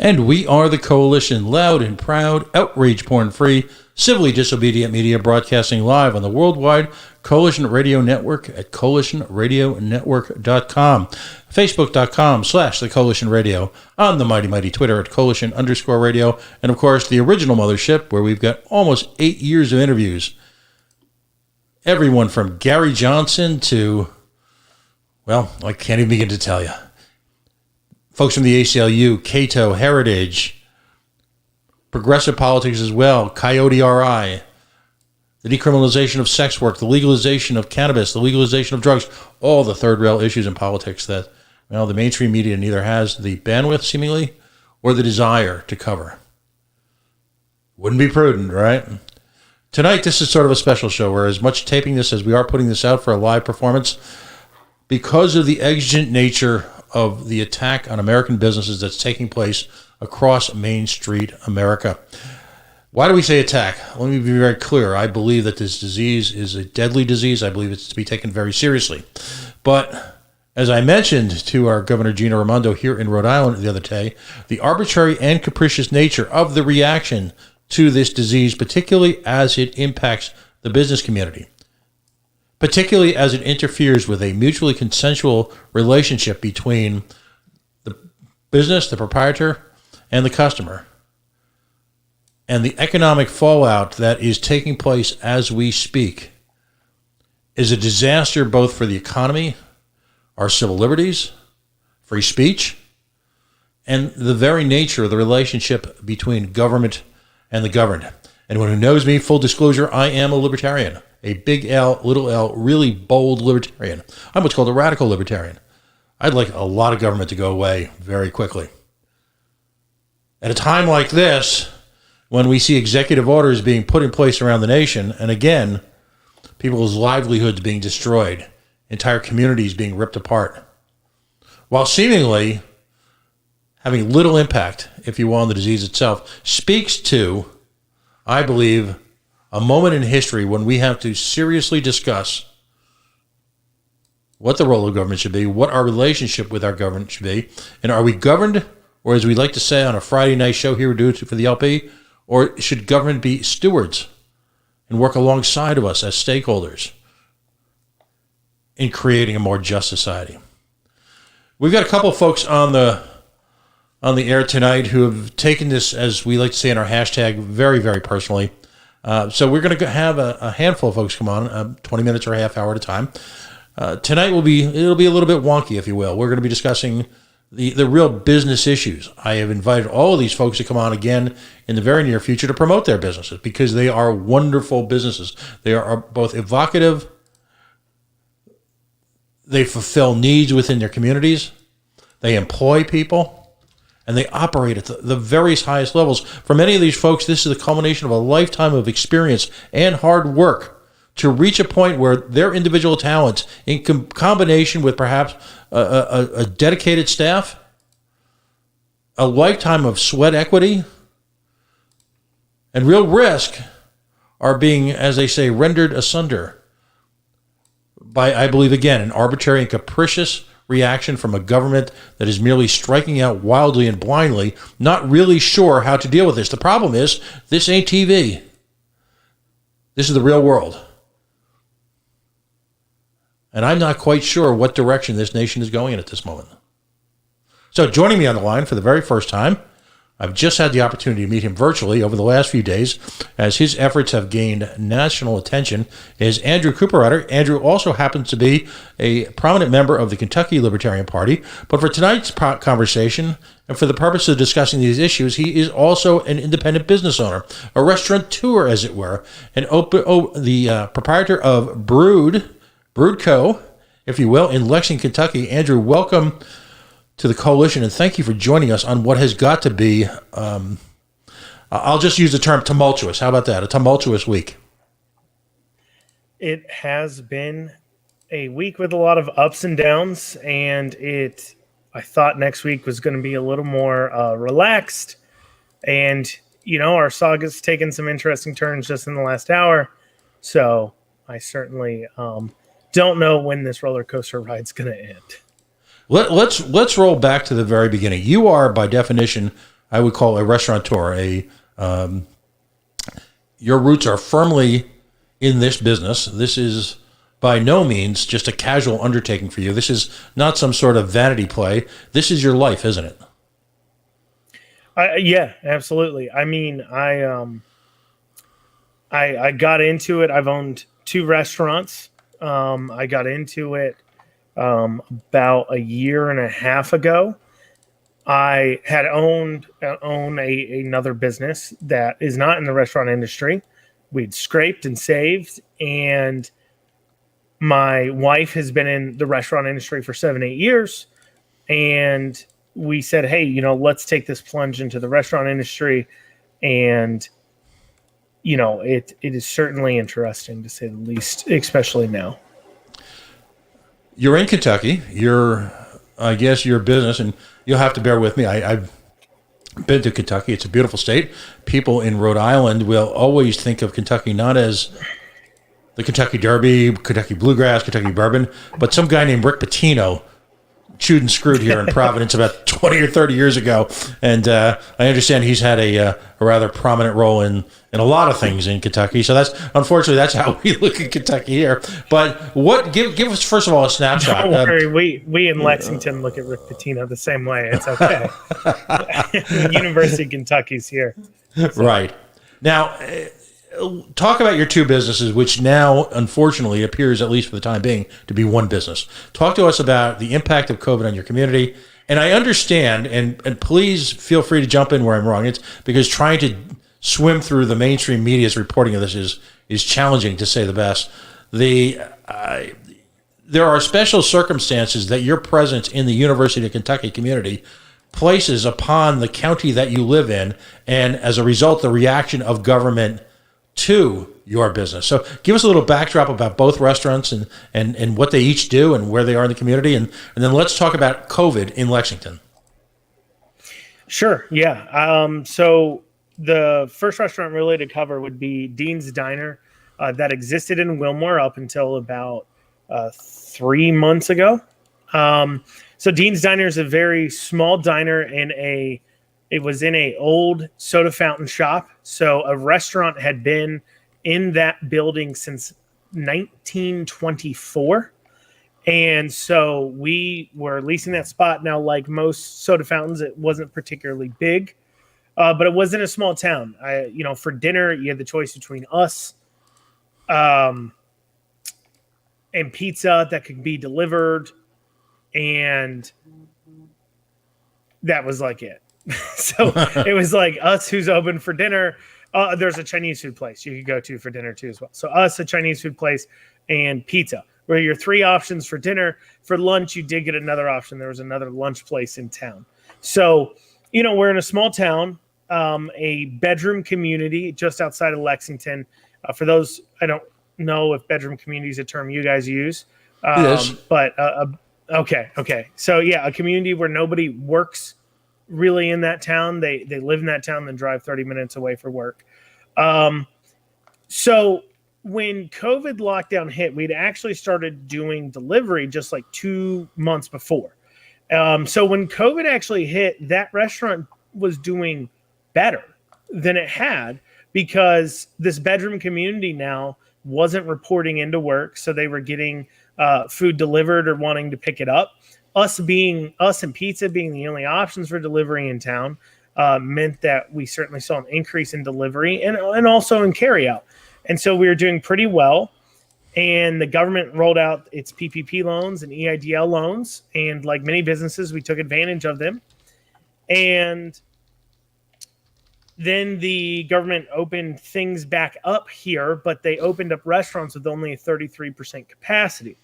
And we are the Coalition, loud and proud, outrage porn-free, civilly disobedient media broadcasting live on the worldwide Coalition Radio Network at coalitionradionetwork.com, facebook.com/the Coalition Radio, on the mighty Twitter at Coalition_radio, and of course the original mothership where we've got almost 8 years of interviews. Everyone from Gary Johnson to, well, I can't even begin to tell you. Folks from the ACLU, Cato, Heritage, progressive politics as well, Coyote RI, the decriminalization of sex work, the legalization of cannabis, the legalization of drugs, all the third rail issues in politics that, well, the mainstream media neither has the bandwidth, seemingly, or the desire to cover. Wouldn't be prudent, right? Tonight, this is sort of a special show. We're as much taping this as we are putting this out for a live performance because of the exigent nature of the attack on American businesses that's taking place across Main Street, America. Why do we say attack? Let me be very clear. I believe that this disease is a deadly disease. I believe it's to be taken very seriously. But as I mentioned to our Governor Gina Raimondo here in Rhode Island the other day, the arbitrary and capricious nature of the reaction to this disease, particularly as it impacts the business community, particularly as it interferes with a mutually consensual relationship between the business, the proprietor, and the customer, and the economic fallout that is taking place as we speak, is a disaster both for the economy, our civil liberties, free speech, and the very nature of the relationship between government and the governed. Anyone who knows me, full disclosure, I am a libertarian. A big L, little l, really bold libertarian. I'm what's called a radical libertarian. I'd like a lot of government to go away very quickly. At a time like this, when we see executive orders being put in place around the nation, and again, people's livelihoods being destroyed, entire communities being ripped apart, while seemingly having little impact, if you will, on the disease itself, speaks to, I believe, a moment in history when we have to seriously discuss what the role of government should be, what our relationship with our government should be, and are we governed, or as we like to say on a Friday night show here we do it for the LP, or should government be stewards and work alongside of us as stakeholders in creating a more just society? We've got a couple of folks on the air tonight who have taken this, as we like to say in our hashtag, very, very personally. So we're going to have a handful of folks come on, 20 minutes or a half hour at a time. Tonight it'll be a little bit wonky, if you will. We're going to be discussing the real business issues. I have invited all of these folks to come on again in the very near future to promote their businesses because they are wonderful businesses. They are both evocative. They fulfill needs within their communities. They employ people. And they operate at the various highest levels. For many of these folks, this is the culmination of a lifetime of experience and hard work to reach a point where their individual talents, in combination with perhaps a dedicated staff, a lifetime of sweat equity, and real risk, are being, as they say, rendered asunder by, I believe, again, an arbitrary and capricious reaction from a government that is merely striking out wildly and blindly, not really sure how to deal with this. The problem is, this ain't TV. This is the real world. And I'm not quite sure what direction this nation is going in at this moment. So joining me on the line for the very first time, I've just had the opportunity to meet him virtually over the last few days as his efforts have gained national attention, is Andrew Cooperrider. Andrew also happens to be a prominent member of the Kentucky Libertarian Party. But for tonight's conversation, and for the purpose of discussing these issues, he is also an independent business owner, a restaurateur, as it were, and the proprietor of Brewed Co., if you will, in Lexington, Kentucky. Andrew, welcome to the Coalition, and thank you for joining us on what has got to be, I'll just use the term tumultuous. How about that? A tumultuous week. It has been a week with a lot of ups and downs, and I thought next week was going to be a little more relaxed, and, our saga's taken some interesting turns just in the last hour, so I certainly don't know when this roller coaster ride's going to end. Let's roll back to the very beginning. You are, by definition, I would call a restaurateur. Your roots are firmly in this business. This is by no means just a casual undertaking for you. This is not some sort of vanity play. This is your life, isn't it? Yeah, absolutely. I mean, I got into it. I've owned 2 restaurants. I got into it about a year and a half ago. I had own another business that is not in the restaurant industry. We'd scraped and saved, and my wife has been in the restaurant industry for 7-8 years, and we said, hey, let's take this plunge into the restaurant industry. And it is certainly interesting, to say the least, especially now. You're in Kentucky. I guess your business, and you'll have to bear with me. I've been to Kentucky. It's a beautiful state. People in Rhode Island will always think of Kentucky not as the Kentucky Derby, Kentucky Bluegrass, Kentucky Bourbon, but some guy named Rick Pitino chewed and screwed here in Providence about 20 or 30 years ago. And I understand he's had a rather prominent role in a lot of things in Kentucky. So unfortunately, that's how we look at Kentucky here. But give us, first of all, a snapshot. Don't worry, we in Lexington look at Rick Pitino the same way. It's okay. University of Kentucky's here. So. Right. Now, talk about your 2 businesses, which now, unfortunately, appears, at least for the time being, to be one business. Talk to us about the impact of COVID on your community. And I understand, and please feel free to jump in where I'm wrong. It's because trying to swim through the mainstream media's reporting of this is challenging, to say the best. There are special circumstances that your presence in the University of Kentucky community places upon the county that you live in, and as a result, the reaction of government to your business. So give us a little backdrop about both restaurants and what they each do and where they are in the community. And then let's talk about COVID in Lexington. Sure. Yeah. So the first restaurant really to cover would be Dean's Diner, that existed in Wilmore up until about 3 months ago. So Dean's Diner is a very small diner it was in a old soda fountain shop. So a restaurant had been in that building since 1924. And so we were leasing that spot. Now, like most soda fountains, it wasn't particularly big, but it was in a small town. For dinner, you had the choice between us and pizza that could be delivered. And that was like it. So it was like us, who's open for dinner. There's a Chinese food place you could go to for dinner too as well. So us, a Chinese food place, and pizza were your 3 options for dinner. For lunch, you did get another option. There was another lunch place in town. So, we're in a small town, a bedroom community just outside of Lexington. For those, I don't know if bedroom community is a term you guys use. Yes. But okay. So yeah, a community where nobody works really in that town. They live in that town, then drive 30 minutes away for work. So when COVID lockdown hit, we'd actually started doing delivery just like 2 months before. So when COVID actually hit, that restaurant was doing better than it had, because this bedroom community now wasn't reporting into work. So they were getting food delivered or wanting to pick it up. Us and pizza being the only options for delivery in town meant that we certainly saw an increase in delivery and also in carryout. And so we were doing pretty well. And the government rolled out its PPP loans and EIDL loans. And like many businesses, we took advantage of them. And then the government opened things back up here, but they opened up restaurants with only a 33% capacity.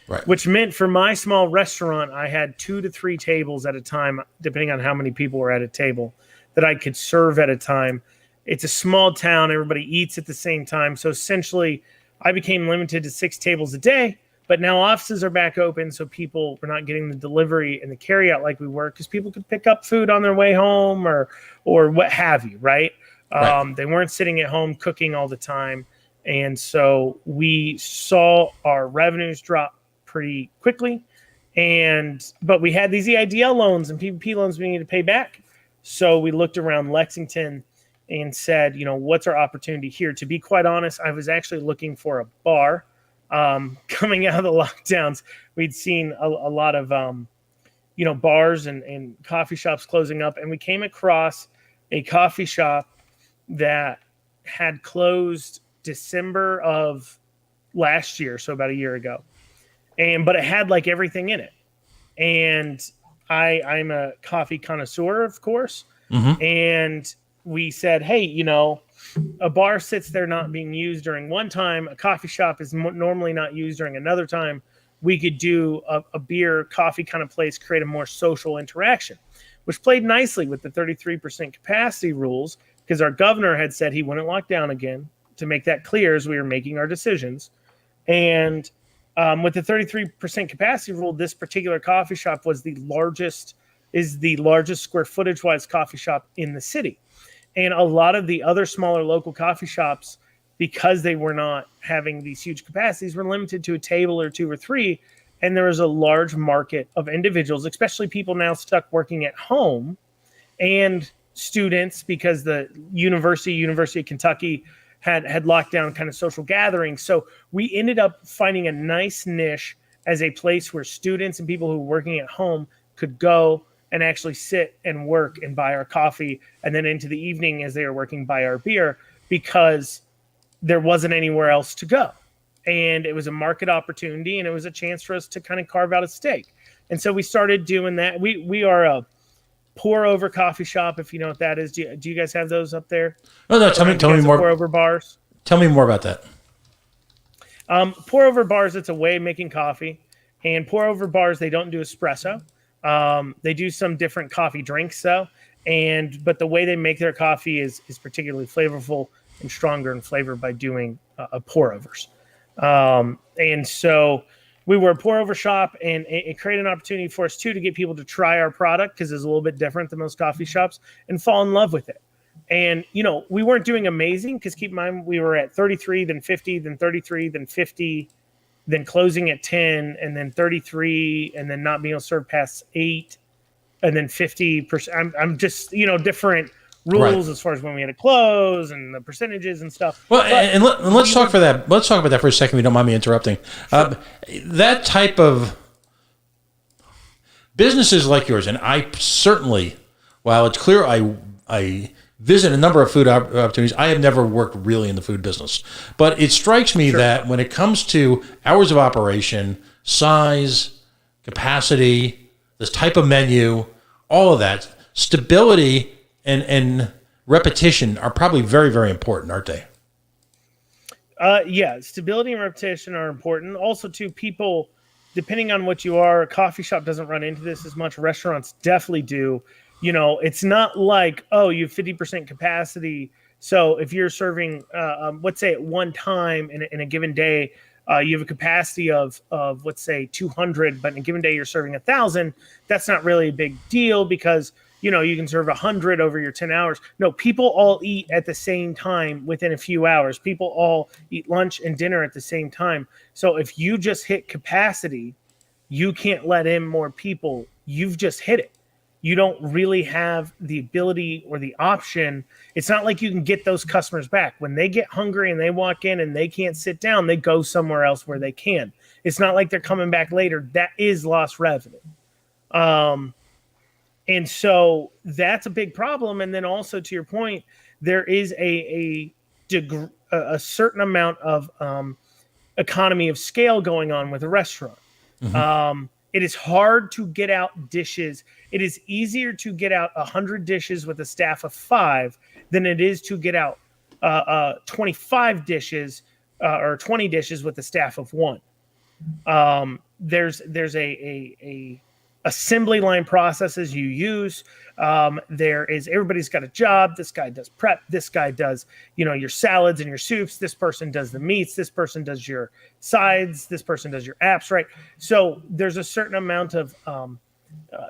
Right. Which meant for my small restaurant, I had 2 to 3 tables at a time, depending on how many people were at a table, that I could serve at a time. It's a small town. Everybody eats at the same time. So essentially, I became limited to 6 tables a day. But now offices are back open, so people were not getting the delivery and the carryout like we were, because people could pick up food on their way home or what have you, right? Right. They weren't sitting at home cooking all the time. And so we saw our revenues drop pretty quickly. But we had these EIDL loans and PPP loans we needed to pay back. So we looked around Lexington and said, what's our opportunity here? To be quite honest, I was actually looking for a bar. Coming out of the lockdowns, we'd seen a lot of, bars and coffee shops closing up. And we came across a coffee shop that had closed December of last year, so about a year ago. But it had like everything in it. And I'm a coffee connoisseur, of course. Mm-hmm. And we said, hey, a bar sits there not being used during one time. A coffee shop is normally not used during another time. We could do a beer coffee kind of place, create a more social interaction, which played nicely with the 33% capacity rules, because our governor had said he wouldn't lock down again, to make that clear as we were making our decisions. And with the 33% capacity rule, this particular coffee shop is the largest square footage wise coffee shop in the city. And a lot of the other smaller local coffee shops, because they were not having these huge capacities, were limited to a table or two or three. And there was a large market of individuals, especially people now stuck working at home, and students, because the University of Kentucky had locked down kind of social gatherings. So we ended up finding a nice niche as a place where students and people who were working at home could go and actually sit and work and buy our coffee, and then into the evening as they were working, buy our beer, because there wasn't anywhere else to go. And it was a market opportunity, and it was a chance for us to kind of carve out a stake. And so we started doing that. We are a pour over coffee shop, if you know what that is. Do you guys have those up there? No, tell me more. Pour over bars. Tell me more about that. Pour over bars, it's a way of making coffee. And pour over bars, they don't do espresso. They do some different coffee drinks though. But the way they make their coffee is particularly flavorful and stronger in flavor by doing pour overs. And so we were a pour over shop, and it created an opportunity for us too to get people to try our product, because it's a little bit different than most coffee shops, and fall in love with it. And, we weren't doing amazing, because keep in mind, we were at 33, then 50, then 33, then 50, then closing at 10, and then 33, and then not being able to serve past 8, and then 50%. I'm just, different rules as far as when we had to close and the percentages and stuff. Well, and let's talk for that. Let's talk about that for a second. If you don't mind me interrupting. Sure. That type of businesses like yours, and I certainly, while it's clear I visit a number of food opportunities, I have never worked really in the food business. But it strikes me that when it comes to hours of operation, size, capacity, this type of menu, all of that, stability and repetition are probably very, very important, aren't they? Yeah, stability and repetition are important. Also, too, people, depending on what you are, a coffee shop doesn't run into this as much. Restaurants definitely do. It's not like, you have 50% capacity. So if you're serving, let's say at one time in a given day, you have a capacity of let's say 200, but in a given day you're serving 1,000. That's not really a big deal, because you can serve 100 over your 10 hours. No, people all eat at the same time within a few hours. People all eat lunch and dinner at the same time. So if you just hit capacity, you can't let in more people. You've just hit it. You don't really have the ability or the option. It's not like you can get those customers back. When they get hungry and they walk in and they can't sit down, they go somewhere else where they can. It's not like they're coming back later. That is lost revenue. And so that's a big problem. And then also, to your point, there is a certain amount of economy of scale going on with a restaurant. Mm-hmm. It is hard to get out dishes. It is easier to get out 100 dishes with a staff of 5 than it is to get out 25 dishes or 20 dishes with a staff of 1. There's a assembly line processes you use. Everybody's got a job. This guy does prep. This guy does, your salads and your soups. This person does the meats. This person does your sides. This person does your apps, right? So there's a certain amount of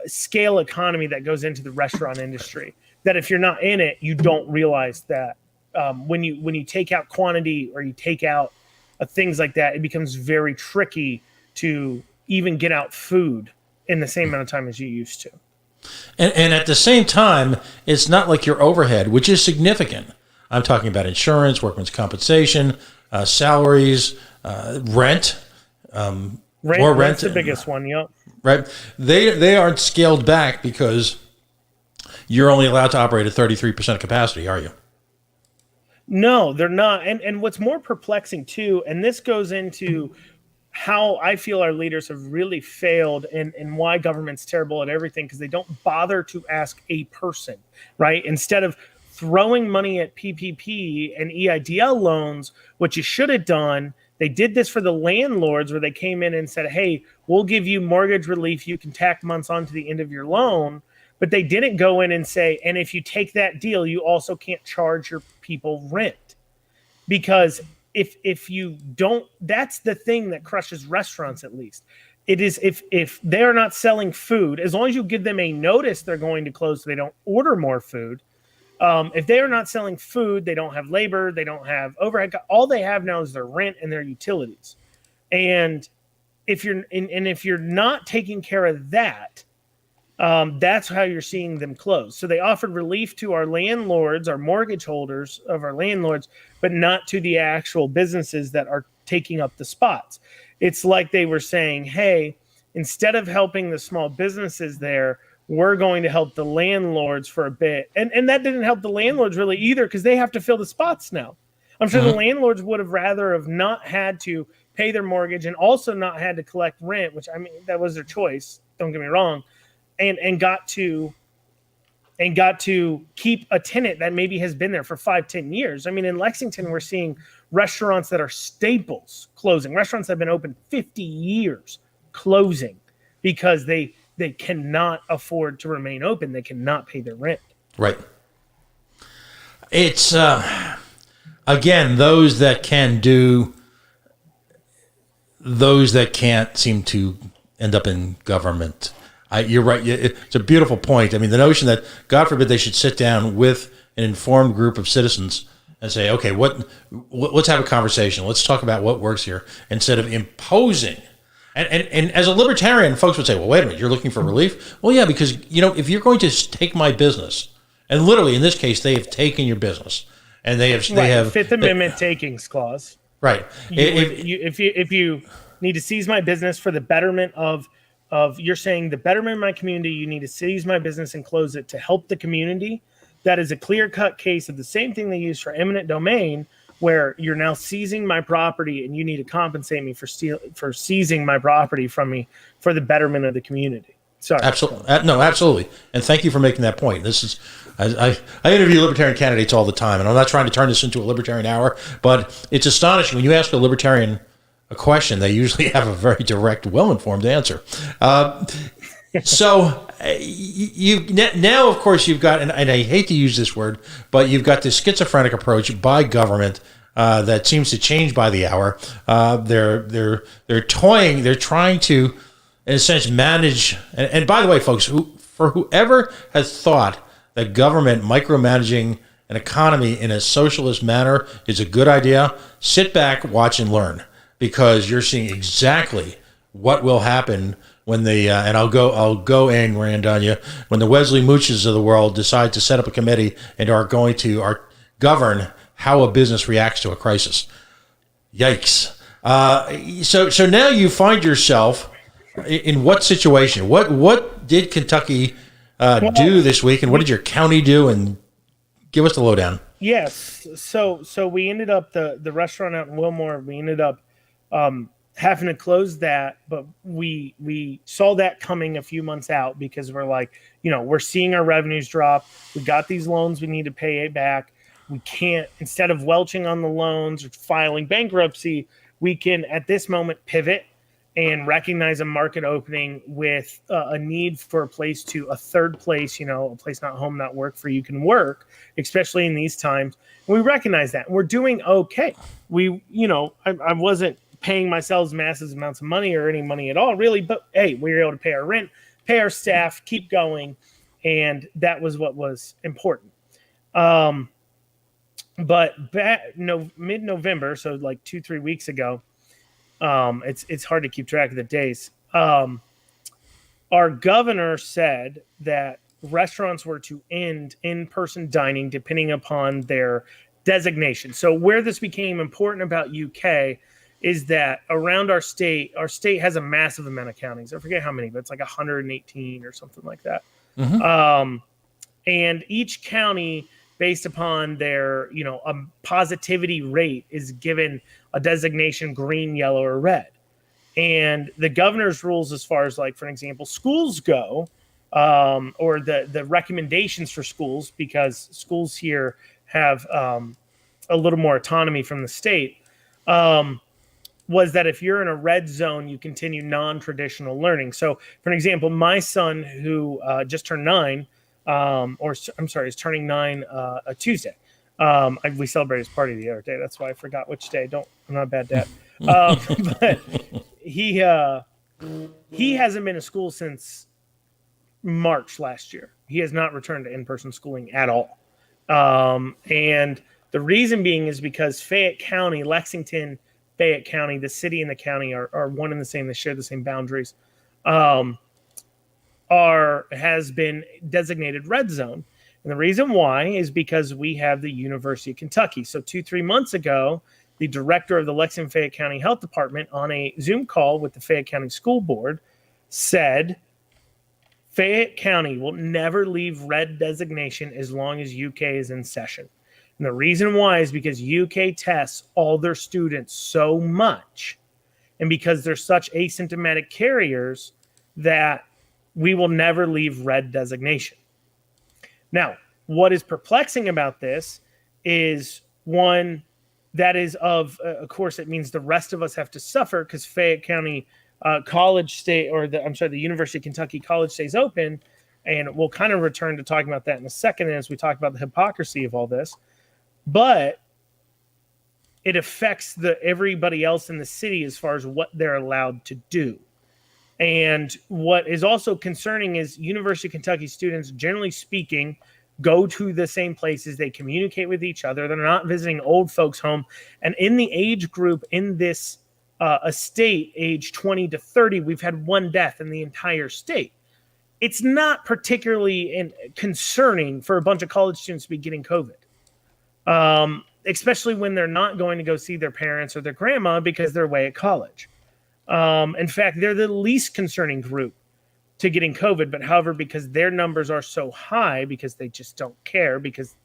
scale economy that goes into the restaurant industry that if you're not in it, you don't realize that when you take out quantity or you take out things like that, it becomes very tricky to even get out food in the same amount of time as you used to. And at the same time, it's not like your overhead, which is significant. I'm talking about insurance, workman's compensation, salaries, rent. More rent. Rent's the biggest one, yep. Right? They aren't scaled back because you're only allowed to operate at 33% capacity, are you? No, they're not. And what's more perplexing too, and this goes into how I feel our leaders have really failed and why government's terrible at everything, because they don't bother to ask a person, right? Instead of throwing money at PPP and EIDL loans, what you should have done, they did this for the landlords where they came in and said, hey, we'll give you mortgage relief. You can tack months on to the end of your loan. But they didn't go in and say, and if you take that deal, you also can't charge your people rent. Because if you don't, that's the thing that crushes restaurants, at least. It is if they're not selling food, as long as you give them a notice they're going to close so they don't order more food. If they are not selling food, they don't have labor, they don't have overhead. All they have now is their rent and their utilities. And if you're not taking care of that, that's how you're seeing them close. So they offered relief to our landlords, our mortgage holders of our landlords, but not to the actual businesses that are taking up the spots. It's like they were saying, hey, instead of helping the small businesses there, we're going to help the landlords for a bit. And that didn't help the landlords really either, because they have to fill the spots now. I'm sure the landlords would have rather have not had to pay their mortgage and also not had to collect rent, which, I mean, that was their choice. Don't get me wrong. And got to keep a tenant that maybe has been there for 5-10 years. I mean, in Lexington, we're seeing restaurants that are staples closing. Restaurants that have been open 50 years closing because they cannot afford to remain open. They cannot pay their rent. Right. It's, again, those that can do, those that can't seem to end up in government. You're right. It's a beautiful point. I mean, the notion that, God forbid, they should sit down with an informed group of citizens and say, okay, let's have a conversation. Let's talk about what works here, instead of imposing. And as a libertarian, folks would say, well, wait a minute, you're looking for relief? Well, yeah, because, if you're going to take my business, and literally in this case, they have taken your business, and they have Fifth Amendment takings clause. Right. If you need to seize my business for the betterment of you're saying the betterment of my community, you need to seize my business and close it to help the community. That is a clear-cut case of the same thing they use for eminent domain, where you're now seizing my property and you need to compensate me for seizing my property from me for the betterment of the community. Sorry. Absolutely. No, absolutely. And thank you for making that point. This is, I interview libertarian candidates all the time, and I'm not trying to turn this into a libertarian hour, but it's astonishing when you ask a libertarian a question, they usually have a very direct, well-informed answer. So now, of course, you've got, and I hate to use this word, but you've got this schizophrenic approach by government that seems to change by the hour. They're toying. They're trying to, in a sense, manage. And by the way, folks, for whoever has thought that government micromanaging an economy in a socialist manner is a good idea, sit back, watch, and learn. Because you're seeing exactly what will happen when the and I'll go Ayn Rand on you, when the Wesley Mooches of the world decide to set up a committee and are going to govern how a business reacts to a crisis. Yikes! So now you find yourself in what situation? What did Kentucky do this week, and what did your county do? And give us the lowdown. Yes. So we ended up the restaurant out in Wilmore. We ended up having to close that, but we saw that coming a few months out, because we're like, we're seeing our revenues drop. We got these loans we need to pay it back. We can't, instead of welching on the loans or filing bankruptcy, we can at this moment pivot and recognize a market opening with a need for a third place, a place not home, not work, for you can work, especially in these times. And we recognize that. We're doing okay. I wasn't paying myself massive amounts of money or any money at all, really. But hey, we were able to pay our rent, pay our staff, keep going. And that was what was important. But mid-November, so like 2-3 weeks ago, it's hard to keep track of the days. Our governor said that restaurants were to end in-person dining depending upon their designation. So where this became important about UK is that around our state has a massive amount of counties. I forget how many, but it's like 118 or something like that. And each county, based upon their, positivity rate, is given a designation green, yellow, or red. And the governor's rules, as far as, like, for example, schools go, or the recommendations for schools, because schools here have a little more autonomy from the state, was that if you're in a red zone, you continue non-traditional learning. So, for example, my son, who just turned 9, is turning 9 a Tuesday. We celebrated his party the other day. That's why I forgot which day. I'm not a bad dad. But he hasn't been to school since March last year. He has not returned to in-person schooling at all. And the reason being is because Fayette County, Lexington, Fayette County, the city and the county are one and the same. They share the same boundaries. Has been designated red zone. And the reason why is because we have the University of Kentucky. So 2-3 months ago, the director of the Lexington Fayette County Health Department, on a Zoom call with the Fayette County School Board, said Fayette County will never leave red designation as long as UK is in session. And the reason why is because UK tests all their students so much, and because they're such asymptomatic carriers, that we will never leave red designation. Now, what is perplexing about this is, one, that is of course, it means the rest of us have to suffer because Fayette County College stay, or the University of Kentucky College stays open, and we'll kind of return to talking about that in a second as we talk about the hypocrisy of all this. But it affects everybody else in the city as far as what they're allowed to do. And what is also concerning is University of Kentucky students, generally speaking, go to the same places. They communicate with each other. They're not visiting old folks' home. And in the age group in this estate, age 20 to 30, we've had 1 death in the entire state. It's not particularly concerning for a bunch of college students to be getting COVID. Especially when they're not going to go see their parents or their grandma because they're away at college. In fact, they're the least concerning group to getting COVID, but however, because their numbers are so high, because they just don't care, because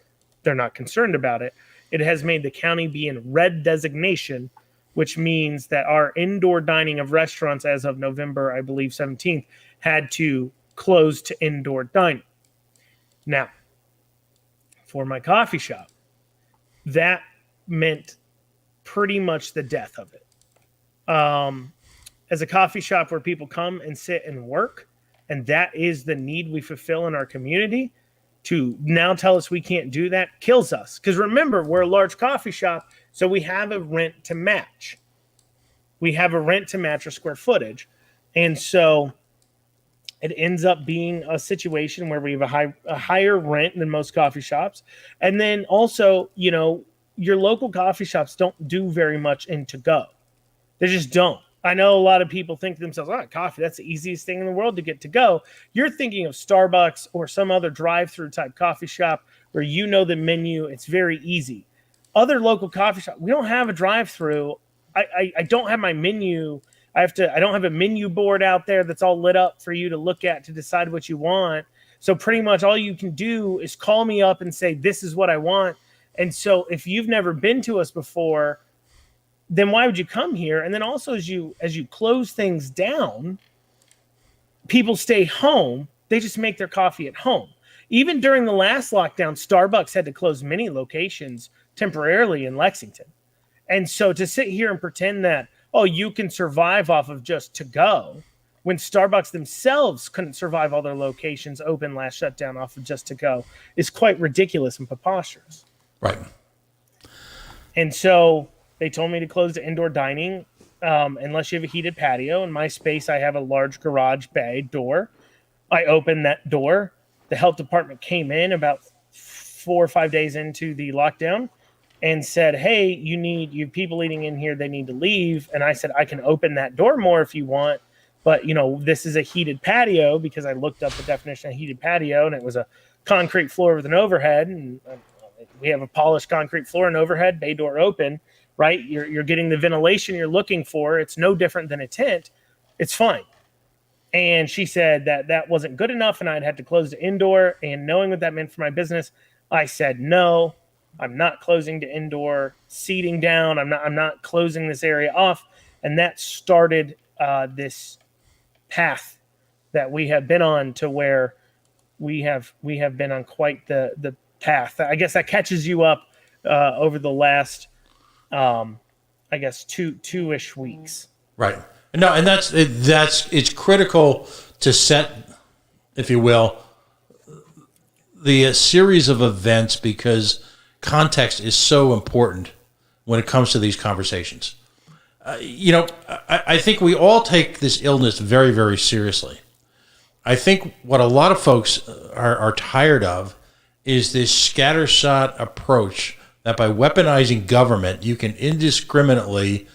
they're not concerned about it, it has made the county be in red designation, which means that our indoor dining of restaurants as of November, I believe, 17th, had to close to indoor dining. Now, for my coffee shop, that meant pretty much the death of it. As a coffee shop where people come and sit and work, and that is the need we fulfill in our community, to now tell us we can't do that kills us. Because remember, we're a large coffee shop, so we have a rent to match. We have a rent to match our square footage. And so it ends up being a situation where we have a higher rent than most coffee shops. And then also, your local coffee shops don't do very much in to-go. They just don't. I know a lot of people think to themselves, coffee, that's the easiest thing in the world to get to go. You're thinking of Starbucks or some other drive-through type coffee shop where you know the menu. It's very easy. Other local coffee shops, we don't have a drive-through. I don't have my menu. I don't have a menu board out there that's all lit up for you to look at to decide what you want. So pretty much all you can do is call me up and say, this is what I want. And so if you've never been to us before, then why would you come here? And then also as you close things down, people stay home. They just make their coffee at home. Even during the last lockdown, Starbucks had to close many locations temporarily in Lexington. And so to sit here and pretend that, you can survive off of just to go, when Starbucks themselves couldn't survive all their locations open last shutdown off of just to go, is quite ridiculous and preposterous. Right. And so they told me to close the indoor dining unless you have a heated patio. In my space, I have a large garage bay door. I opened that door. The health department came in about 4 or 5 days into the lockdown and said, hey, you have people eating in here. They need to leave. And I said, I can open that door more if you want. but this is a heated patio, because I looked up the definition of heated patio, and it was a concrete floor with an overhead, and we have a polished concrete floor and overhead, bay door open, right? You're getting the ventilation you're looking for. It's no different than a tent. It's fine. And she said that wasn't good enough, and I'd had to close the indoor. And knowing what that meant for my business, I said, no, I'm not closing the indoor seating down. I'm not closing this area off. And that started this path that we have been on, to where we have been on quite the path. I guess that catches you up over the last, I guess, two-ish weeks. Right. No, and it's critical to set, if you will, the series of events, because context is so important when it comes to these conversations. I think we all take this illness very, very seriously. I think what a lot of folks are tired of is this scattershot approach that by weaponizing government, you can indiscriminately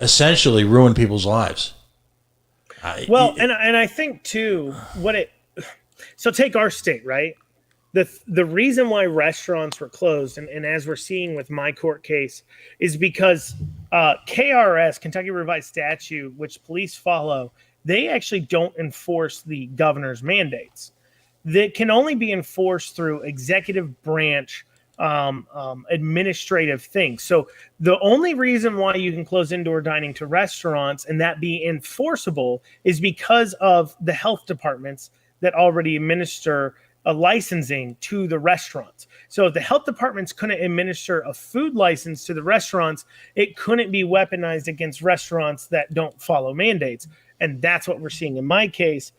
essentially ruin people's lives. And I think too, so take our state, right? The reason why restaurants were closed, and as we're seeing with my court case, is because KRS, Kentucky Revised Statute, which police follow, they actually don't enforce the governor's mandates. That can only be enforced through executive branch administrative things. So the only reason why you can close indoor dining to restaurants and that be enforceable is because of the health departments that already administer a licensing to the restaurants. So if the health departments couldn't administer a food license to the restaurants, it couldn't be weaponized against restaurants that don't follow mandates. And that's what we're seeing in my case.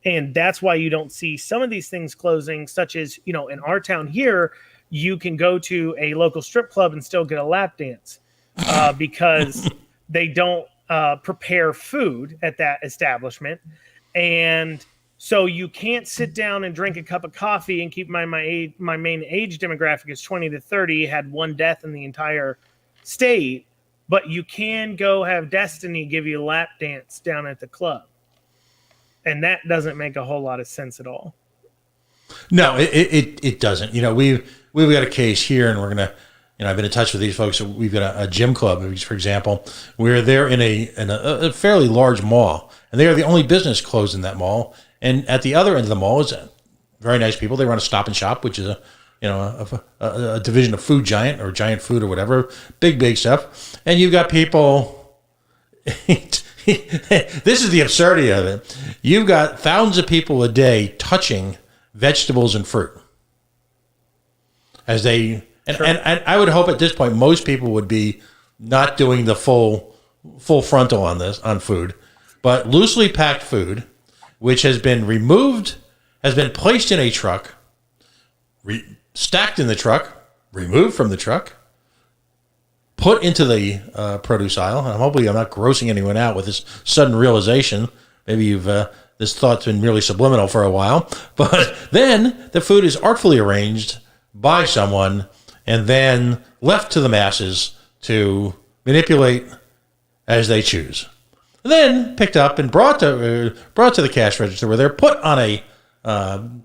And that's why you don't see some of these things closing, such as, in our town here, you can go to a local strip club and still get a lap dance because they don't prepare food at that establishment. And so you can't sit down and drink a cup of coffee and keep my main age demographic is 20 to 30, had one death in the entire state, but you can go have Destiny give you a lap dance down at the club. And that doesn't make a whole lot of sense at all. No, it doesn't. We've got a case here, and we're gonna. I've been in touch with these folks. We've got a gym club, for example, where they're in a fairly large mall, and they are the only business closed in that mall. And at the other end of the mall is very nice people. They run a Stop and Shop, which is a division of Food Giant or Giant Food or whatever, big stuff. And you've got people. This is the absurdity of it. You've got thousands of people a day touching vegetables and fruit. As they and I would hope at this point most people would be not doing the full frontal on food, but loosely packed food, which has been removed, has been placed in a truck, stacked in the truck, removed from the truck, put into the produce aisle. And hopefully I'm not grossing anyone out with this sudden realization. Maybe you've this thought's been merely subliminal for a while. But then the food is artfully arranged by someone and then left to the masses to manipulate as they choose. Then picked up and brought to the cash register, where they're put on a on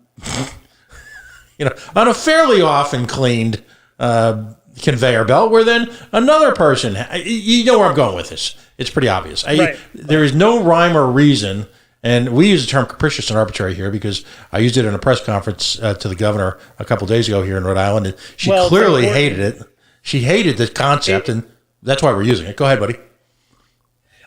a fairly often cleaned conveyor belt, where then another person, you know where I'm going with this. It's pretty obvious. Right. There is no rhyme or reason, and we use the term capricious and arbitrary here because I used it in a press conference to the governor a couple days ago here in Rhode Island, and she clearly hated it. She hated the concept, and that's why we're using it. Go ahead, buddy.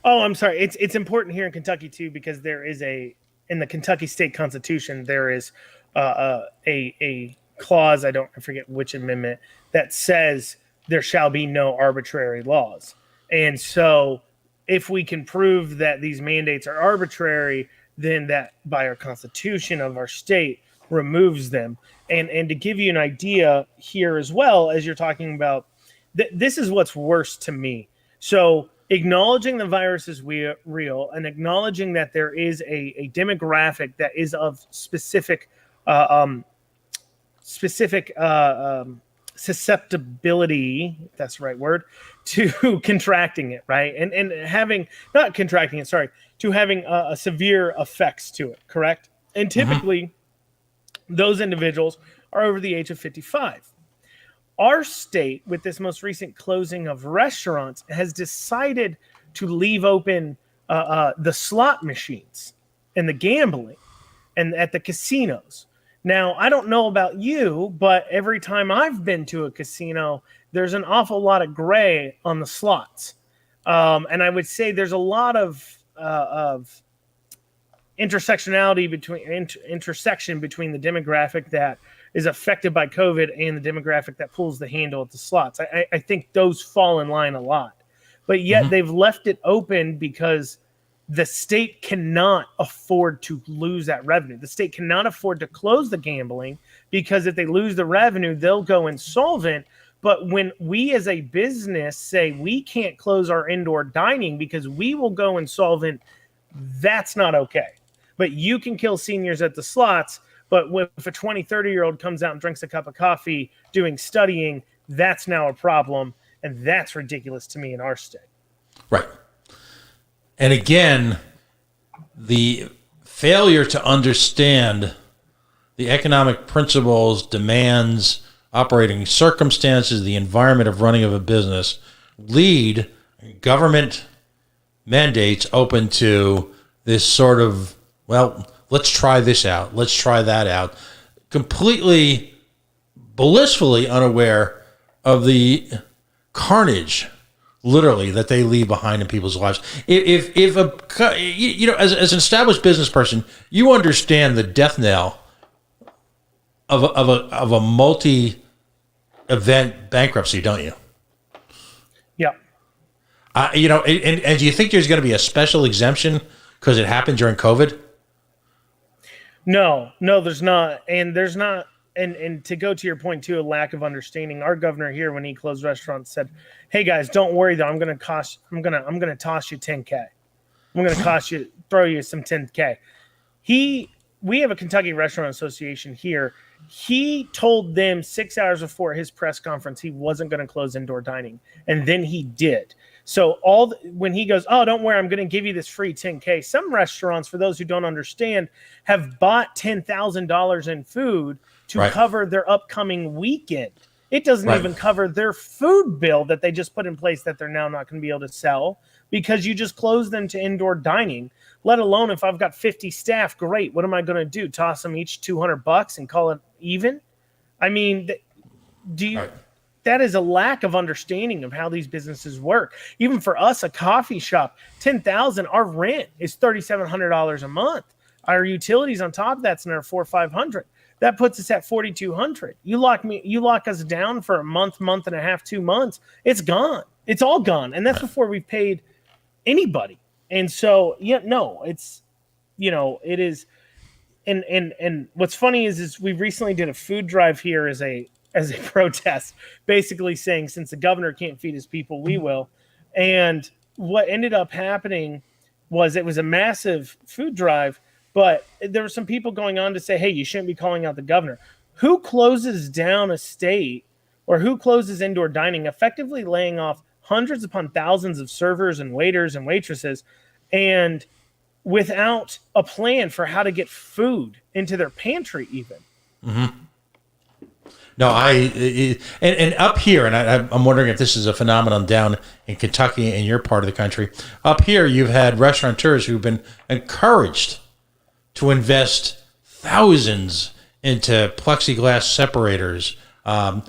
Oh, I'm sorry. It's important here in Kentucky too, because there is in the Kentucky State Constitution, there is a clause, I forget which amendment, that says there shall be no arbitrary laws. And so if we can prove that these mandates are arbitrary, then that by our constitution of our state removes them. And to give you an idea here as well, as you're talking about, this is what's worse to me. So acknowledging the virus is real and acknowledging that there is a demographic that is of specific susceptibility, if that's the right word, to contracting it, right? And having, not contracting it, sorry, to having a severe effects to it, correct? And typically, those individuals are over the age of 55. Our state, with this most recent closing of restaurants, has decided to leave open the slot machines and the gambling and at the casinos. Now, I don't know about you, but every time I've been to a casino, there's an awful lot of gray on the slots. And I would say there's a lot of intersectionality intersection between the demographic that is affected by COVID and the demographic that pulls the handle at the slots. I think those fall in line a lot, but yet they've left it open because the state cannot afford to lose that revenue. The state cannot afford to close the gambling because if they lose the revenue, they'll go insolvent. But when we as a business say we can't close our indoor dining because we will go insolvent, that's not okay. But you can kill seniors at the slots. But if a 20, 30-year-old comes out and drinks a cup of coffee doing studying, that's now a problem. And that's ridiculous to me in our state. Right. And again, the failure to understand the economic principles, demands, operating circumstances, the environment of running of a business lead government mandates open to this sort of, well, let's try this out. Let's try that out. Completely blissfully unaware of the carnage, literally, that they leave behind in people's lives. If as an established business person, you understand the death knell of a multi-event bankruptcy, don't you? Yeah. And do you think there's going to be a special exemption because it happened during COVID? No, there's not. And there's not. And to go to your point too, a lack of understanding. Our governor here, when he closed restaurants, said, "Hey guys, don't worry though. I'm gonna toss you $10K. I'm gonna throw you some $10K." We have a Kentucky Restaurant Association here. He told them 6 hours before his press conference he wasn't going to close indoor dining, and then he did. So when he goes, "Oh, don't worry, I'm going to give you this free $10K." Some restaurants, for those who don't understand, have bought $10,000 in food to cover their upcoming weekend. It doesn't even cover their food bill that they just put in place that they're now not going to be able to sell because you just closed them to indoor dining. Let alone if I've got 50 staff, great. What am I going to do? Toss them each $200 and call it even? I mean, that is a lack of understanding of how these businesses work. Even for us, a coffee shop, $10,000, our rent is $3,700 a month. Our utilities on top of that's another $400 or $500. That puts us at $4,200. You lock us down for a month and a half, 2 months. It's gone. It's all gone, and that's before we've paid anybody. And so, it is. And what's funny is we recently did a food drive here as a protest, basically saying since the governor can't feed his people, we will. And what ended up happening was it was a massive food drive. But there were some people going on to say, hey, you shouldn't be calling out the governor. Who closes down a state or who closes indoor dining, effectively laying off hundreds upon thousands of servers and waiters and waitresses, and without a plan for how to get food into their pantry even? Mm-hmm. No, and up here, and I'm wondering if this is a phenomenon down in Kentucky and your part of the country. Up here, you've had restaurateurs who've been encouraged to invest thousands into plexiglass separators, in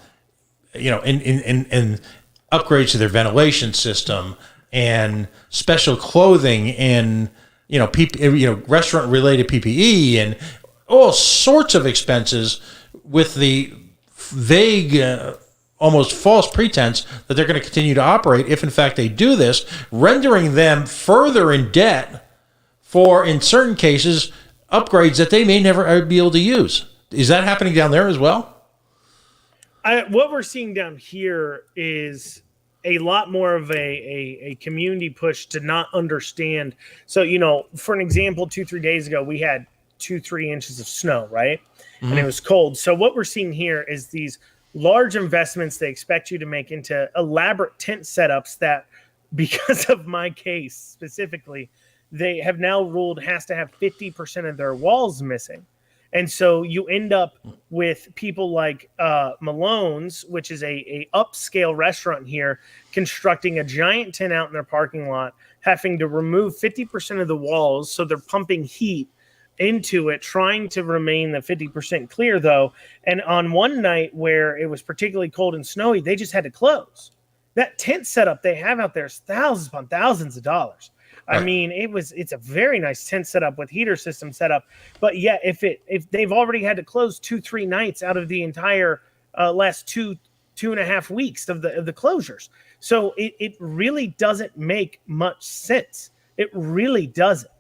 upgrades to their ventilation system and special clothing and restaurant-related PPE and all sorts of expenses with the vague, almost false pretense that they're going to continue to operate if, in fact, they do this, rendering them further in debt for, in certain cases, upgrades that they may never be able to use. Is that happening down there as well? What we're seeing down here is a lot more of a community push to not understand. So, for an example, 2-3 days ago, we had 2-3 inches of snow, right? Mm-hmm. And it was cold. So what we're seeing here is these large investments they expect you to make into elaborate tent setups that, because of my case specifically, they have now ruled has to have 50% of their walls missing. And so you end up with people like Malone's, which is a upscale restaurant here, constructing a giant tent out in their parking lot, having to remove 50% of the walls. So they're pumping heat into it, trying to remain the 50% clear, though. And on one night where it was particularly cold and snowy, they just had to close. That tent setup they have out there is thousands upon thousands of dollars. I mean, it's a very nice tent setup with heater system set up. But yeah, if they've already had to close 2-3 nights out of the entire last 2.5 weeks of the closures. So it really doesn't make much sense. It really doesn't.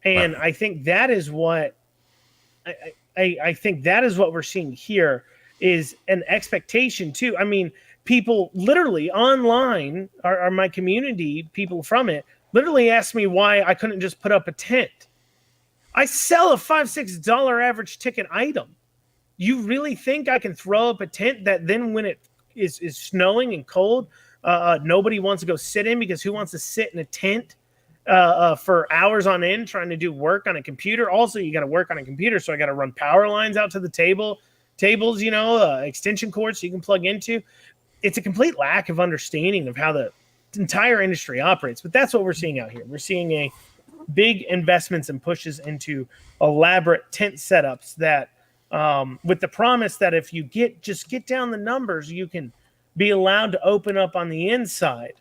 And I think that is what I think that is what we're seeing here, is an expectation too. I mean, people literally online, are my community, people from it, literally asked me why I couldn't just put up a tent. I sell a $5-6 average ticket item. You really think I can throw up a tent that then when it is snowing and cold, nobody wants to go sit in, because who wants to sit in a tent for hours on end trying to do work on a computer? Also, you got to work on a computer, so I got to run power lines out to the tables, extension cords so you can plug into. It's a complete lack of understanding of how the entire industry operates. But that's what we're seeing out here. We're seeing a big investments and pushes into elaborate tent setups that with the promise that if you get down the numbers, you can be allowed to open up on the inside.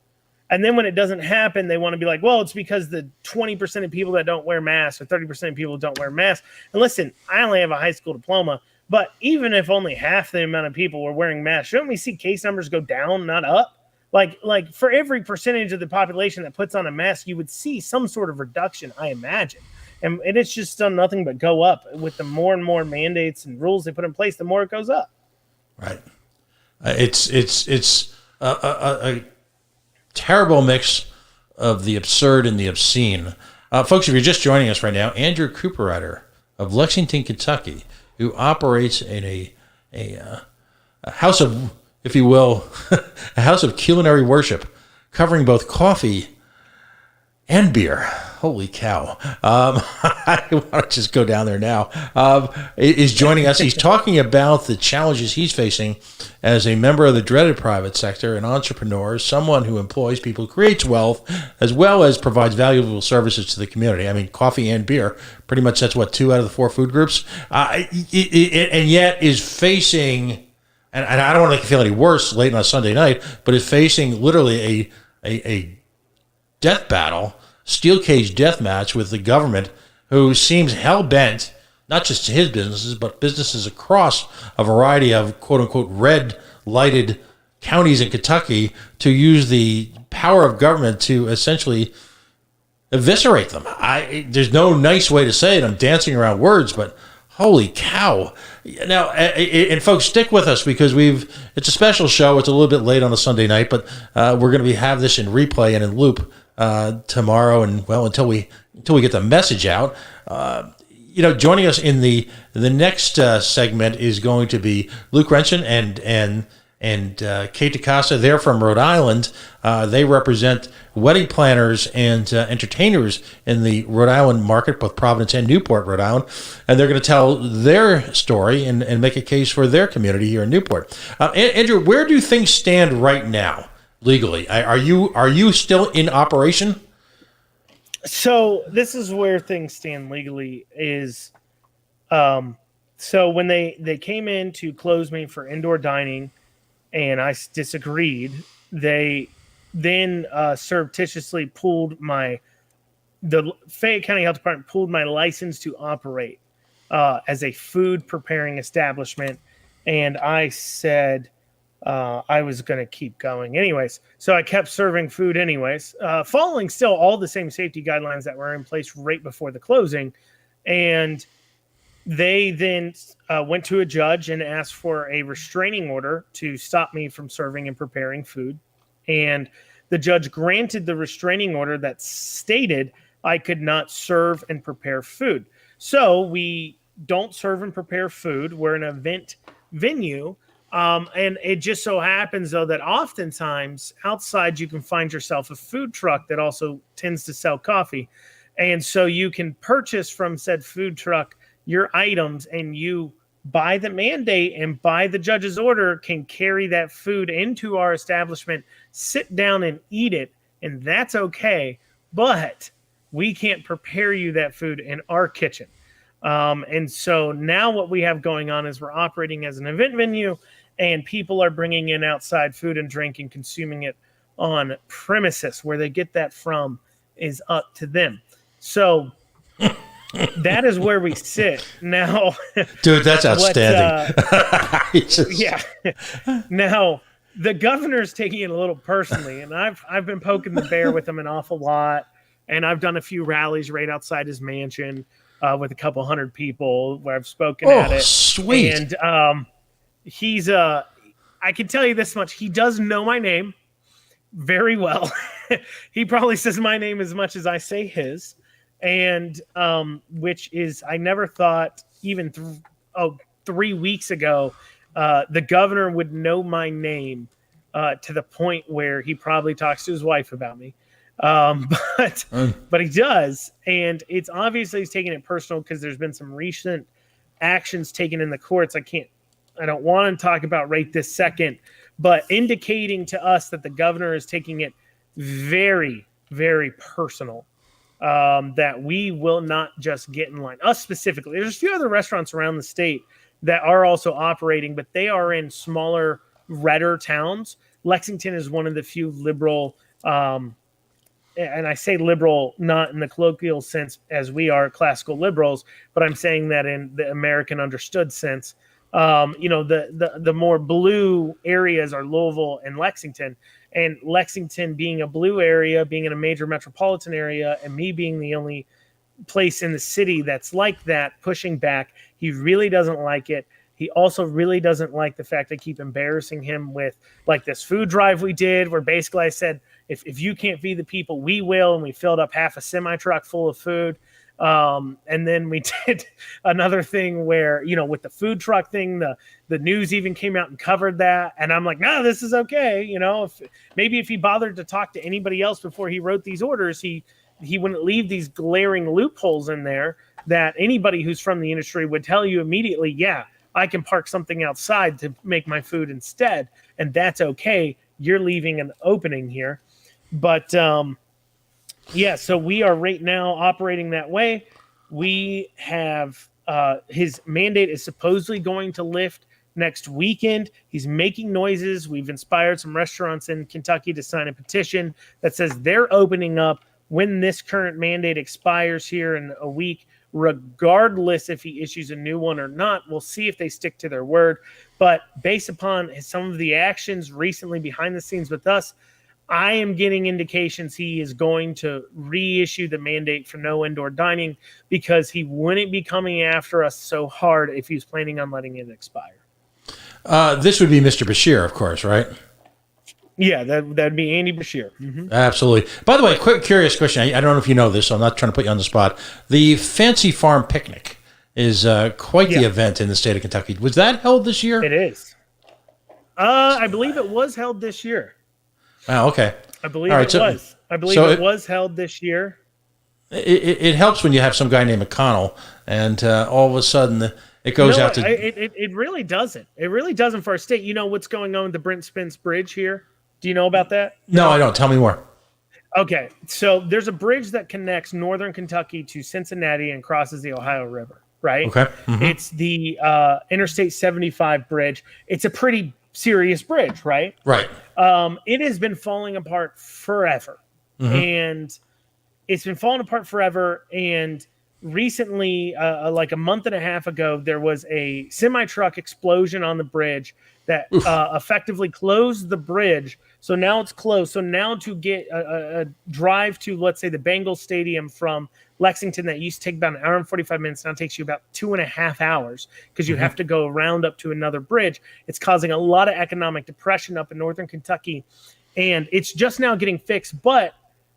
And then when it doesn't happen, they want to be like, well, it's because the 20% of people that don't wear masks or 30% of people don't wear masks. And listen, I only have a high school diploma, but even if only half the amount of people were wearing masks, shouldn't we see case numbers go down, not up? Like for every percentage of the population that puts on a mask, you would see some sort of reduction, I imagine. And it's just done nothing but go up with the more and more mandates and rules they put in place, the more it goes up. Right. It's a terrible mix of the absurd and the obscene. Folks, if you're just joining us right now, Andrew Cooperrider of Lexington, Kentucky, who operates in a house of, if you will, a house of culinary worship, covering both coffee and beer. Holy cow. I want to just go down there now. Is joining us. He's talking about the challenges he's facing as a member of the dreaded private sector, an entrepreneur, someone who employs people, creates wealth, as well as provides valuable services to the community. I mean, coffee and beer, pretty much that's what, 2 out of the 4 food groups? And yet is facing, and I don't want to make it feel any worse late on a Sunday night, but is facing literally a death battle, steel cage death match with the government, who seems hell-bent, not just to his businesses, but businesses across a variety of quote-unquote red-lighted counties in Kentucky, to use the power of government to essentially eviscerate them. There's no nice way to say it. I'm dancing around words, but holy cow. Now, and folks, stick with us, because it's a special show. It's a little bit late on a Sunday night, but we're going to have this in replay and in loop tomorrow, and well, until we get the message out. Joining us in the next segment is going to be Luke Renchan and Kate DeCosta. They're from Rhode Island. They represent wedding planners and entertainers in the Rhode Island market, both Providence and Newport, Rhode Island. And they're going to tell their story and make a case for their community here in Newport. Andrew, where do things stand right now legally? Are you still in operation? So this is where things stand legally is, so when they came in to close me for indoor dining, and I disagreed, they then surreptitiously pulled the Fayette County Health Department pulled my license to operate as a food preparing establishment. And I said I was going to keep going anyways. So I kept serving food anyways, following still all the same safety guidelines that were in place right before the closing. And they then went to a judge and asked for a restraining order to stop me from serving and preparing food. And the judge granted the restraining order that stated I could not serve and prepare food. So we don't serve and prepare food. We're an event venue. And it just so happens, though, that oftentimes outside you can find yourself a food truck that also tends to sell coffee. And so you can purchase from said food truck your items, and you, by the mandate and by the judge's order, can carry that food into our establishment, sit down and eat it, and that's okay. But we can't prepare you that food in our kitchen. And so now what we have going on is we're operating as an event venue, and people are bringing in outside food and drink and consuming it on premises. Where they get that from is up to them. So that is where we sit now. Dude, that's outstanding. Yeah. Now, the governor's taking it a little personally, and I've been poking the bear with him an awful lot, and I've done a few rallies right outside his mansion with a couple hundred people where I've spoken at it. Sweet. And he's I can tell you this much: he does know my name very well. He probably says my name as much as I say his, and which is, I never thought even 3 weeks ago the governor would know my name to the point where he probably talks to his wife about me. But he does, and it's obviously he's taking it personal because there's been some recent actions taken in the courts. I don't want to talk about right this second, but indicating to us that the governor is taking it very, very personal. That we will not just get in line. Us specifically. There's a few other restaurants around the state that are also operating, but they are in smaller, redder towns. Lexington is one of the few liberal, and I say liberal not in the colloquial sense as we are classical liberals, but I'm saying that in the American understood sense. The more blue areas are Louisville and Lexington. And Lexington being a blue area, being in a major metropolitan area, and me being the only place in the city that's like that, pushing back, he really doesn't like it. He also really doesn't like the fact I keep embarrassing him with like this food drive we did, where basically I said, if you can't feed the people, we will. And we filled up half a semi-truck full of food. And then we did another thing where, with the food truck thing, the news even came out and covered that. And I'm like, no, this is okay. If he bothered to talk to anybody else before he wrote these orders, he wouldn't leave these glaring loopholes in there that anybody who's from the industry would tell you immediately, yeah, I can park something outside to make my food instead. And that's okay. You're leaving an opening here. But, yeah, so we are right now operating that way. We have his mandate is supposedly going to lift next weekend. He's making noises. We've inspired some restaurants in Kentucky to sign a petition that says they're opening up when this current mandate expires here in a week, regardless if he issues a new one or not. We'll see if they stick to their word. But based upon some of the actions recently behind the scenes with us, I am getting indications he is going to reissue the mandate for no indoor dining because he wouldn't be coming after us so hard if he's planning on letting it expire. This would be Mr. Beshear, of course, right? Yeah, that'd be Andy Beshear. Mm-hmm. Absolutely. By the way, quick curious question. I don't know if you know this, so I'm not trying to put you on the spot. The Fancy Farm Picnic is quite the event in the state of Kentucky. Was that held this year? It is. I believe it was held this year. Oh, okay. I believe it was. I believe it was held this year. It helps when you have some guy named McConnell, and all of a sudden it goes out to... It really doesn't. It really doesn't for our state. You know what's going on with the Brent Spence Bridge here? Do you know about that? No, I don't. Tell me more. Okay. So there's a bridge that connects northern Kentucky to Cincinnati and crosses the Ohio River, right? Okay. Mm-hmm. It's the Interstate 75 bridge. It's a pretty serious bridge, right? Right. It has been falling apart forever. Mm-hmm. And it's been falling apart forever. And recently, like a month and a half ago, there was a semi-truck explosion on the bridge that effectively closed the bridge. So now it's closed. So now to get a drive to, let's say, the Bengals Stadium from Lexington that used to take about an hour and 45 minutes now takes you about 2.5 hours because you have to go around up to another bridge. It's causing a lot of economic depression up in northern Kentucky. And it's just now getting fixed. But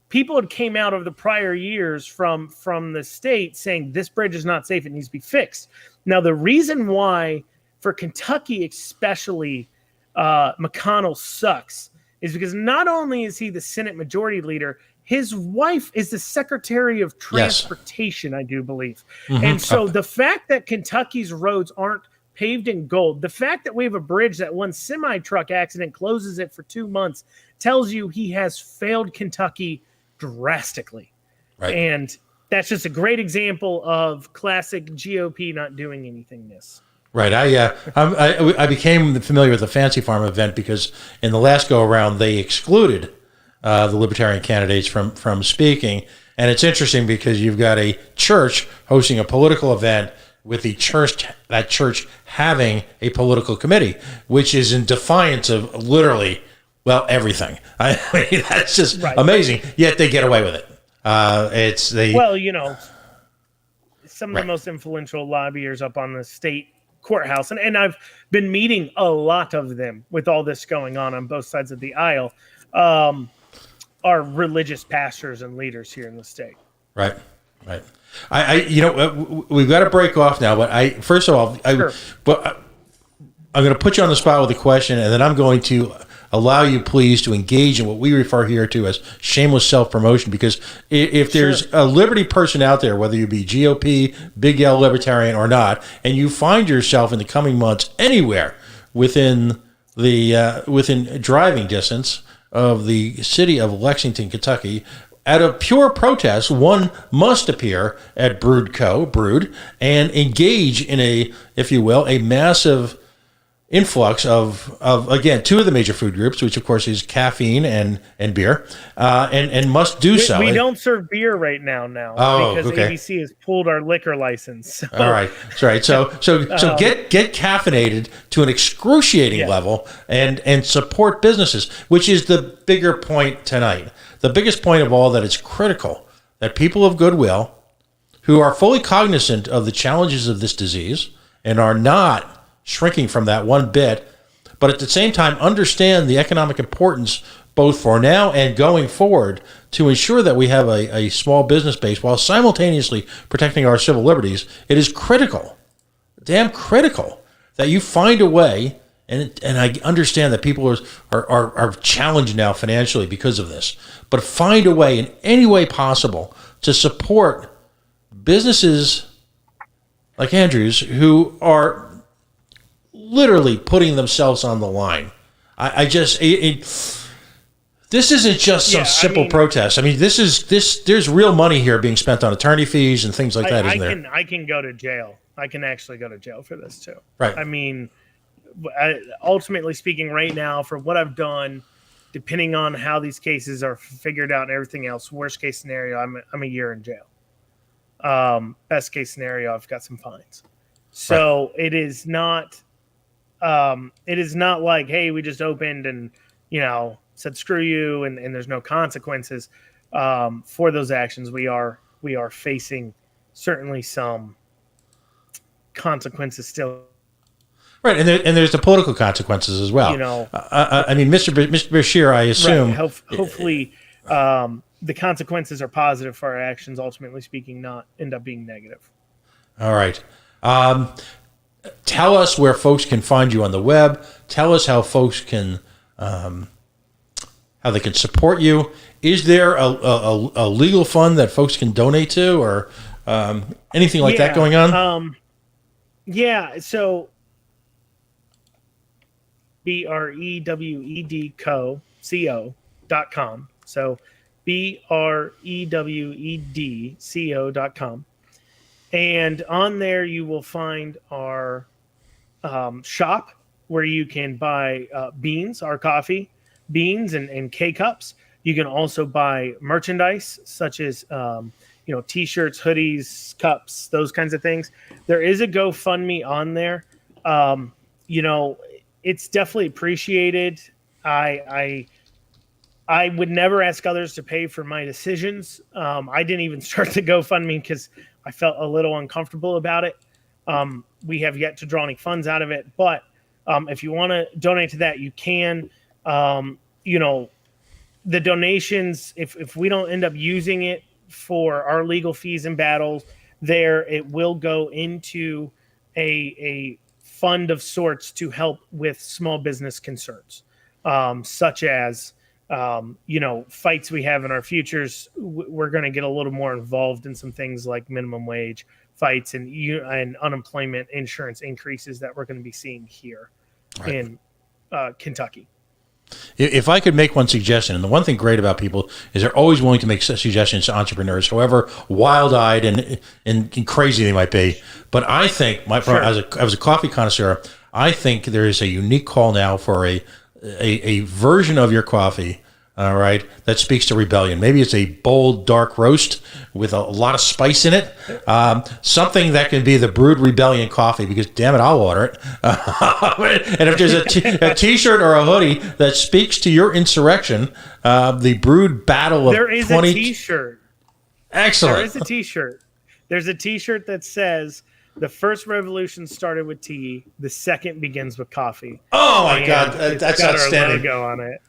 people had came out over the prior years from the state saying this bridge is not safe. It needs to be fixed. Now, the reason why for Kentucky especially McConnell sucks is because not only is he the Senate Majority Leader, His wife is the Secretary of Yes. Transportation, I do believe. And so the fact that Kentucky's roads aren't paved in gold, the fact that we have a bridge that one semi-truck accident closes it for 2 months tells you he has failed Kentucky drastically. Right. And that's just a great example of classic GOP not doing anythingness. Right. I became familiar with the Fancy Farm event because in the last go around they excluded the Libertarian candidates from speaking, and it's interesting because you've got a church hosting a political event with that church having a political committee, which is in defiance of literally everything. I mean, that's just amazing. Yet they get away with it. Some of the most influential lobbyers up on the state courthouse, and I've been meeting a lot of them with all this going on both sides of the aisle, are religious pastors and leaders here in the state. Right. We've got to break off now, but I'm going to put you on the spot with a question, and then I'm going to allow you, please, to engage in what we refer here to as shameless self-promotion, because if there's a Liberty person out there, whether you be GOP, Big L Libertarian or not, and you find yourself in the coming months anywhere within driving distance of the city of Lexington, Kentucky, out of pure protest, one must appear at Brewed, and engage in a massive influx of again, two of the major food groups, which of course is caffeine and beer, and must do so. We don't serve beer right now because ABC has pulled our liquor license. So. All right, that's right. So get caffeinated to an excruciating level and support businesses, which is the bigger point tonight. The biggest point of all, that it's critical that people of goodwill who are fully cognizant of the challenges of this disease and are not shrinking from that one bit, but at the same time understand the economic importance both for now and going forward to ensure that we have a small business base while simultaneously protecting our civil liberties. It is critical, damn critical, that you find a way, and I understand that people are challenged now financially because of this, but find a way in any way possible to support businesses like Andrew's who are literally putting themselves on the line. This isn't just some simple protest. I mean, there's real money here being spent on attorney fees and things like that, isn't there? I can go to jail. I can actually go to jail for this too. Right. I mean, ultimately speaking, right now, for what I've done, depending on how these cases are figured out and everything else, worst case scenario, I'm a year in jail. Best case scenario, I've got some fines. So It is not. It is not like, hey, we just opened and said screw you and there's no consequences for those actions. We are facing certainly some consequences still. Right, and there's the political consequences as well. I mean, Mr. Beshear, I assume. Right. Hopefully, the consequences are positive for our actions. Ultimately speaking, not end up being negative. All right. Tell us where folks can find you on the web. Tell us how folks can, how they can support you. Is there a legal fund that folks can donate to, or anything like that going on? So BREWEDCO.com. So BREWEDCO.com. And on there, you will find our shop where you can buy beans, our coffee, beans and K-Cups. You can also buy merchandise such as, T-shirts, hoodies, cups, those kinds of things. There is a GoFundMe on there. It's definitely appreciated. I would never ask others to pay for my decisions. I didn't even start the GoFundMe because I felt a little uncomfortable about it. We have yet to draw any funds out of it, but if you want to donate to that, you can. The donations, if we don't end up using it for our legal fees and battles, it will go into a fund of sorts to help with small business concerns, such as fights we have in our futures, we're going to get a little more involved in some things like minimum wage fights and unemployment insurance increases that we're going to be seeing here in Kentucky. If I could make one suggestion, and the one thing great about people is they're always willing to make suggestions to entrepreneurs, however wild-eyed and crazy they might be. But I think, as a coffee connoisseur, I think there is a unique call now for a version of your coffee, all right, that speaks to rebellion. Maybe it's a bold, dark roast with a lot of spice in it. Something that can be the Brewed Rebellion coffee, because damn it, I'll order it. And if there's a T-shirt or a hoodie that speaks to your insurrection, the Brewed Battle of There is a T-shirt. Excellent. There is a T-shirt. There's a T-shirt that says, "The first revolution started with tea. The second begins with coffee." Oh my God, that's got outstanding. Our logo on it.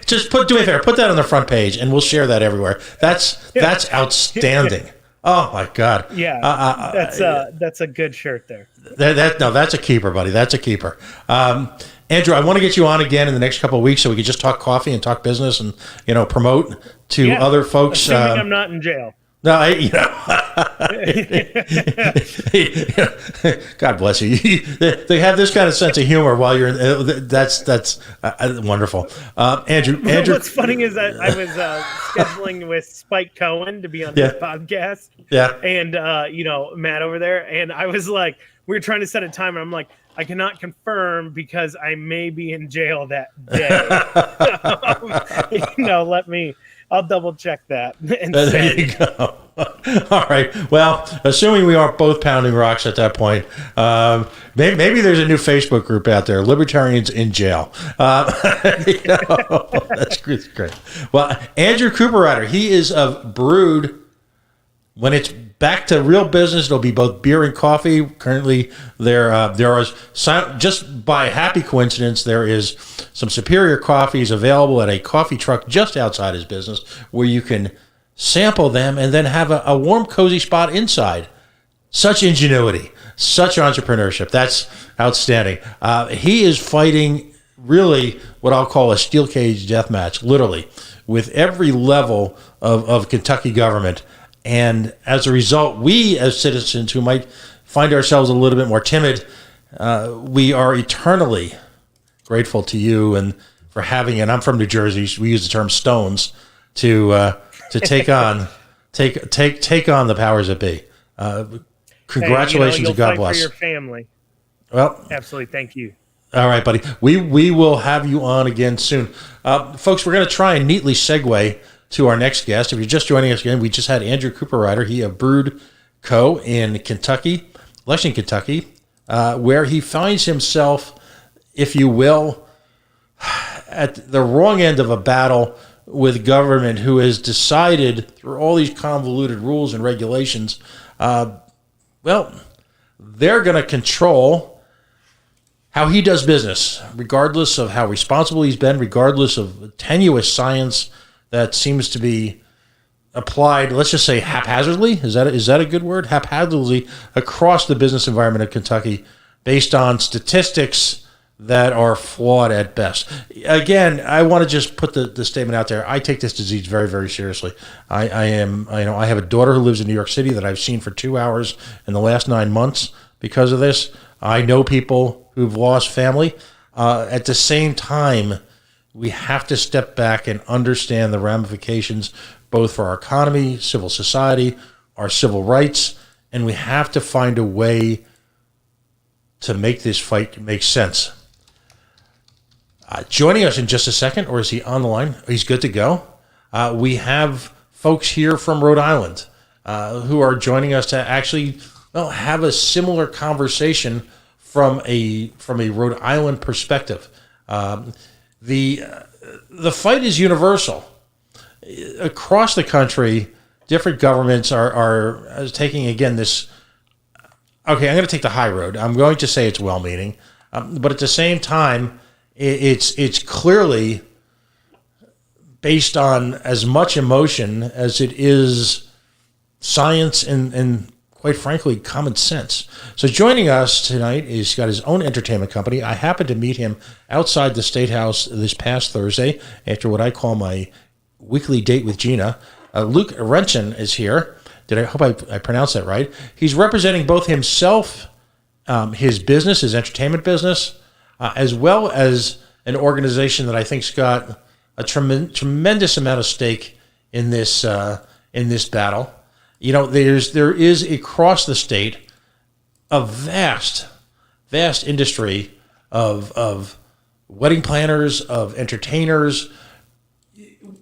Just do me a favor, put that on the front page, and we'll share that everywhere. That's outstanding. Oh my God. Yeah, that's a good shirt there. That's a keeper, buddy. That's a keeper. Andrew, I want to get you on again in the next couple of weeks so we can just talk coffee and talk business and promote to other folks. Assuming I'm not in jail. No, God bless you. They have this kind of sense of humor while you're in. That's wonderful. Andrew. What's funny is that I was scheduling with Spike Cohen to be on his podcast. Yeah. And Matt over there, and I was like, we were trying to set a time, and I'm like, I cannot confirm because I may be in jail that day. I'll double check that. And there you go. All right. Well, assuming we aren't both pounding rocks at that point, maybe there's a new Facebook group out there, Libertarians in Jail. That's great. Well, Andrew Cooperrider, he is of Brewed. When it's back to real business, it'll be both beer and coffee. Currently, there are, just by happy coincidence, there is some superior coffees available at a coffee truck just outside his business where you can sample them and then have a warm, cozy spot inside. Such ingenuity, such entrepreneurship. That's outstanding. He is fighting really what I'll call a steel cage death match, literally, with every level of Kentucky government. And as a result, we as citizens who might find ourselves a little bit more timid, we are eternally grateful to you and for having, and I'm from New Jersey, so we use the term stones to take on the powers that be. Congratulations and God bless. For your family. Well, absolutely. Thank you. All right, buddy. We will have you on again soon. Folks, we're going to try and neatly segue to our next guest. If you're just joining us again, we just had Andrew Cooperrider. He of Brewed Co. in Kentucky, Lexington, Kentucky, where he finds himself, if you will, at the wrong end of a battle with government who has decided through all these convoluted rules and regulations, they're going to control how he does business, regardless of how responsible he's been, regardless of tenuous science that seems to be applied, let's just say haphazardly. Is that a good word? Haphazardly across the business environment of Kentucky based on statistics that are flawed at best. Again, I want to just put the statement out there. I take this disease very, very seriously. I have a daughter who lives in New York City that I've seen for 2 hours in the last 9 months because of this. I know people who've lost family. At the same time, we have to step back and understand the ramifications both for our economy, civil society, our civil rights, and we have to find a way to make this fight make sense. Joining us in just a second, or is he on the line? He's good to go. We have folks here from Rhode Island who are joining us to actually have a similar conversation from a Rhode Island perspective. The fight is universal. Across the country, different governments are taking, again, this... Okay, I'm going to take the high road. I'm going to say it's well-meaning. But at the same time, it's clearly based on as much emotion as it is science and quite frankly, common sense. So joining us tonight is, he's got his own entertainment company. I happened to meet him outside the State House this past Thursday after what I call my weekly date with Gina. Luke Renchan is here. I hope I pronounced that right. He's representing both himself, his business, his entertainment business, as well as an organization that I think's got a tremendous amount of stake in this battle. You know, there is across the state a vast industry of wedding planners, of entertainers.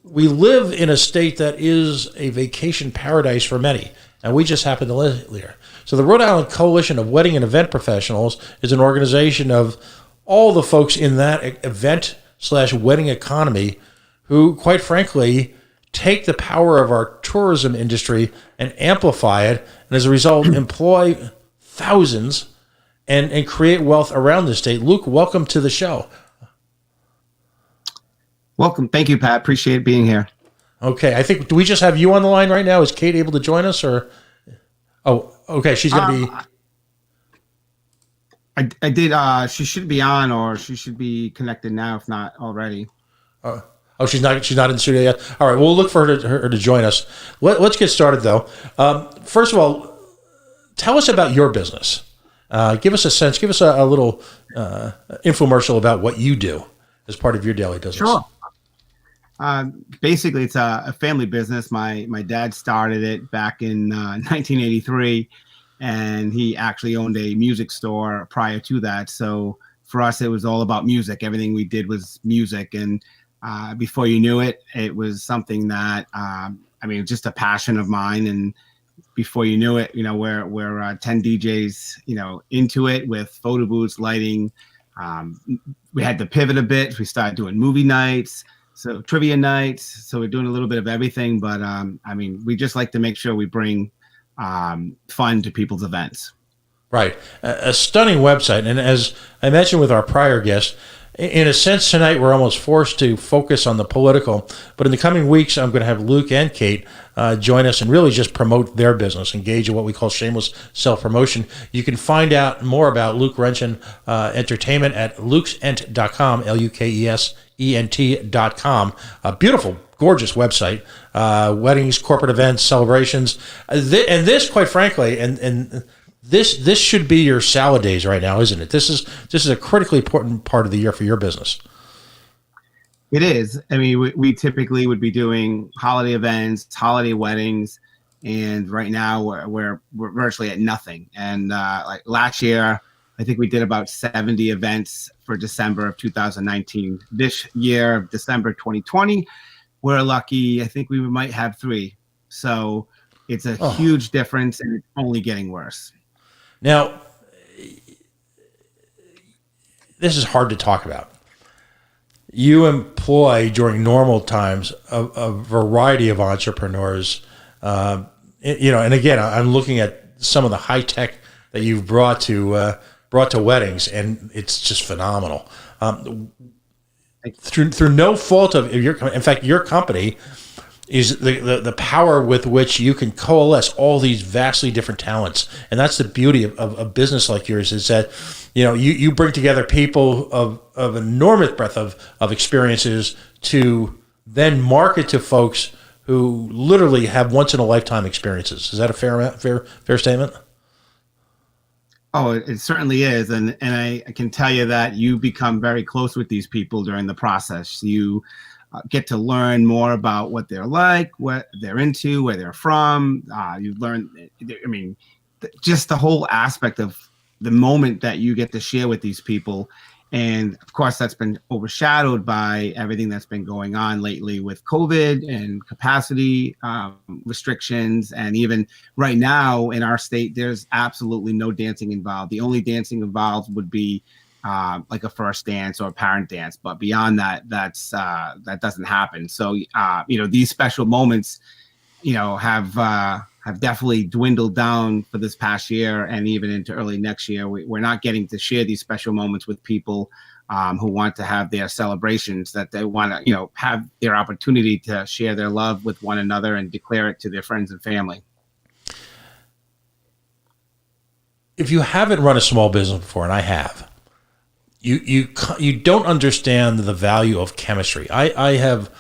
We live in a state that is a vacation paradise for many, and we just happen to live here. So the Rhode Island Coalition of Wedding and Event Professionals is an organization of all the folks in that event/wedding economy who, quite frankly, take the power of our tourism industry and amplify it, and as a result, employ thousands and create wealth around the state. Luke, welcome to the show. Welcome. Thank you, Pat. Appreciate being here. Okay. I think, do we just have you on the line right now? Is Kate able to join us, or? Oh, okay. She's going to be. I did. She should be on, or she should be connected now, if not already. Oh, she's not. She's not in the studio yet. All right. We'll look for her to join us. Let's get started, though. First of all, tell us about your business. Give us a sense. Give us a little infomercial about what you do as part of your daily business. Sure. Basically, it's a family business. My dad started it back in 1983, and he actually owned a music store prior to that. So for us, it was all about music. Everything we did was music, and before you knew it, it was something that just a passion of mine. And before you knew it, we're 10 DJs, into it with photo booths, lighting. We had to pivot a bit. We started doing movie nights, so trivia nights. So we're doing a little bit of everything. But we just like to make sure we bring fun to people's events. Right. A stunning website. And as I mentioned with our prior guest, in a sense, tonight we're almost forced to focus on the political, but in the coming weeks, I'm going to have Luke and Kate join us and really just promote their business, engage in what we call shameless self-promotion. You can find out more about Luke Renchan Entertainment at lukesent.com, LUKESENT.com. A beautiful, gorgeous website. Weddings, corporate events, celebrations. And this, quite frankly, and This should be your salad days right now, isn't it? This is a critically important part of the year for your business. It is. We typically would be doing holiday events, holiday weddings, and right now we're virtually at nothing. And like last year, I think we did about 70 events for December of 2019. This year, December 2020, we're lucky. I think we might have 3. So it's a huge difference, and it's only getting worse. Now, this is hard to talk about. You employ during normal times a variety of entrepreneurs, and again, I'm looking at some of the high tech that you've brought to weddings, and it's just phenomenal. Through no fault of in fact, your company is the power with which you can coalesce all these vastly different talents. And that's the beauty of a business like yours, is that, you bring together people of enormous breadth of experiences to then market to folks who literally have once in a lifetime experiences. Is that a fair statement? Oh, it certainly is. And I can tell you that you become very close with these people during the process. You get to learn more about what they're like, what they're into, where they're from. You learn, just the whole aspect of the moment that you get to share with these people. And of course, that's been overshadowed by everything that's been going on lately with COVID and capacity restrictions. And even right now in our state, there's absolutely no dancing involved. The only dancing involved would be like a first dance or a parent dance, but beyond that, that doesn't happen. So these special moments, have definitely dwindled down for this past year, and even into early next year. We're not getting to share these special moments with people who want to have their celebrations, that they want to have their opportunity to share their love with one another and declare it to their friends and family. if you haven't run a small business before, and I have, you don't understand the value of chemistry. I have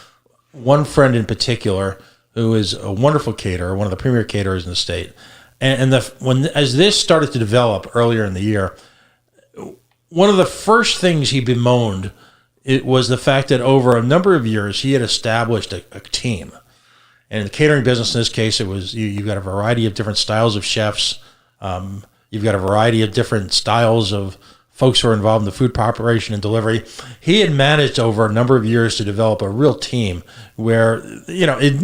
one friend in particular who is a wonderful caterer, one of the premier caterers in the state. And as this started to develop earlier in the year, one of the first things he bemoaned it was the fact that over a number of years he had established a team. And in the catering business, in this case, it was you've got a variety of different styles of chefs. You've got a variety of different styles of folks who are involved in the food preparation and delivery. He had managed over a number of years to develop a real team where,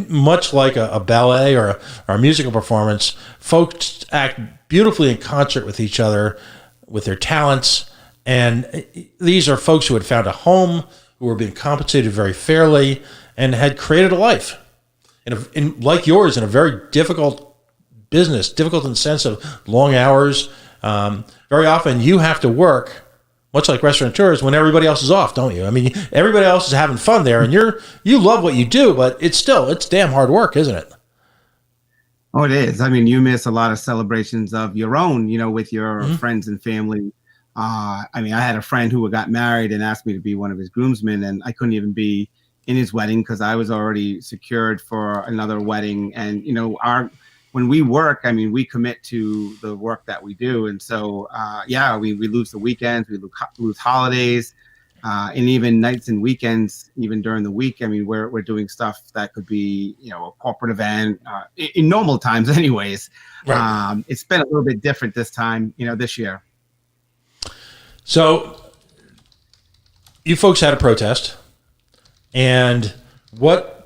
much like a ballet or a musical performance, folks act beautifully in concert with each other, with their talents. And these are folks who had found a home, who were being compensated very fairly, and had created a life. Like yours, in a very difficult business, difficult in the sense of long hours. Very often you have to work, much like restaurateurs, when everybody else is off, don't you? I mean, everybody else is having fun there, and you love what you do, but it's damn hard work, isn't it? Oh, it is. I mean, you miss a lot of celebrations of your own, with your friends and family. I had a friend who got married and asked me to be one of his groomsmen, and I couldn't even be in his wedding because I was already secured for another wedding. And, when we work, we commit to the work that we do. And so, we lose the weekends, we lose holidays, and even nights and weekends, even during the week. We're doing stuff that could be, a corporate event in normal times anyways. Right. It's been a little bit different this time, this year. So you folks had a protest, and what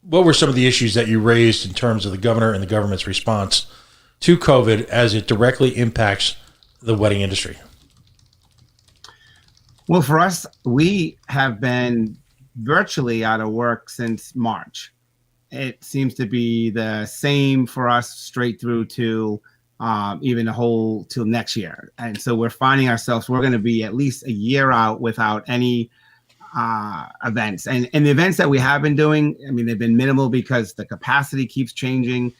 were some of the issues that you raised in terms of the governor and the government's response to COVID as it directly impacts the wedding industry? Well, for us, we have been virtually out of work since March. It seems to be the same for us straight through to even till next year. And so we're finding ourselves, we're going to be at least a year out without any events. And the events that we have been doing, they've been minimal because the capacity keeps changing.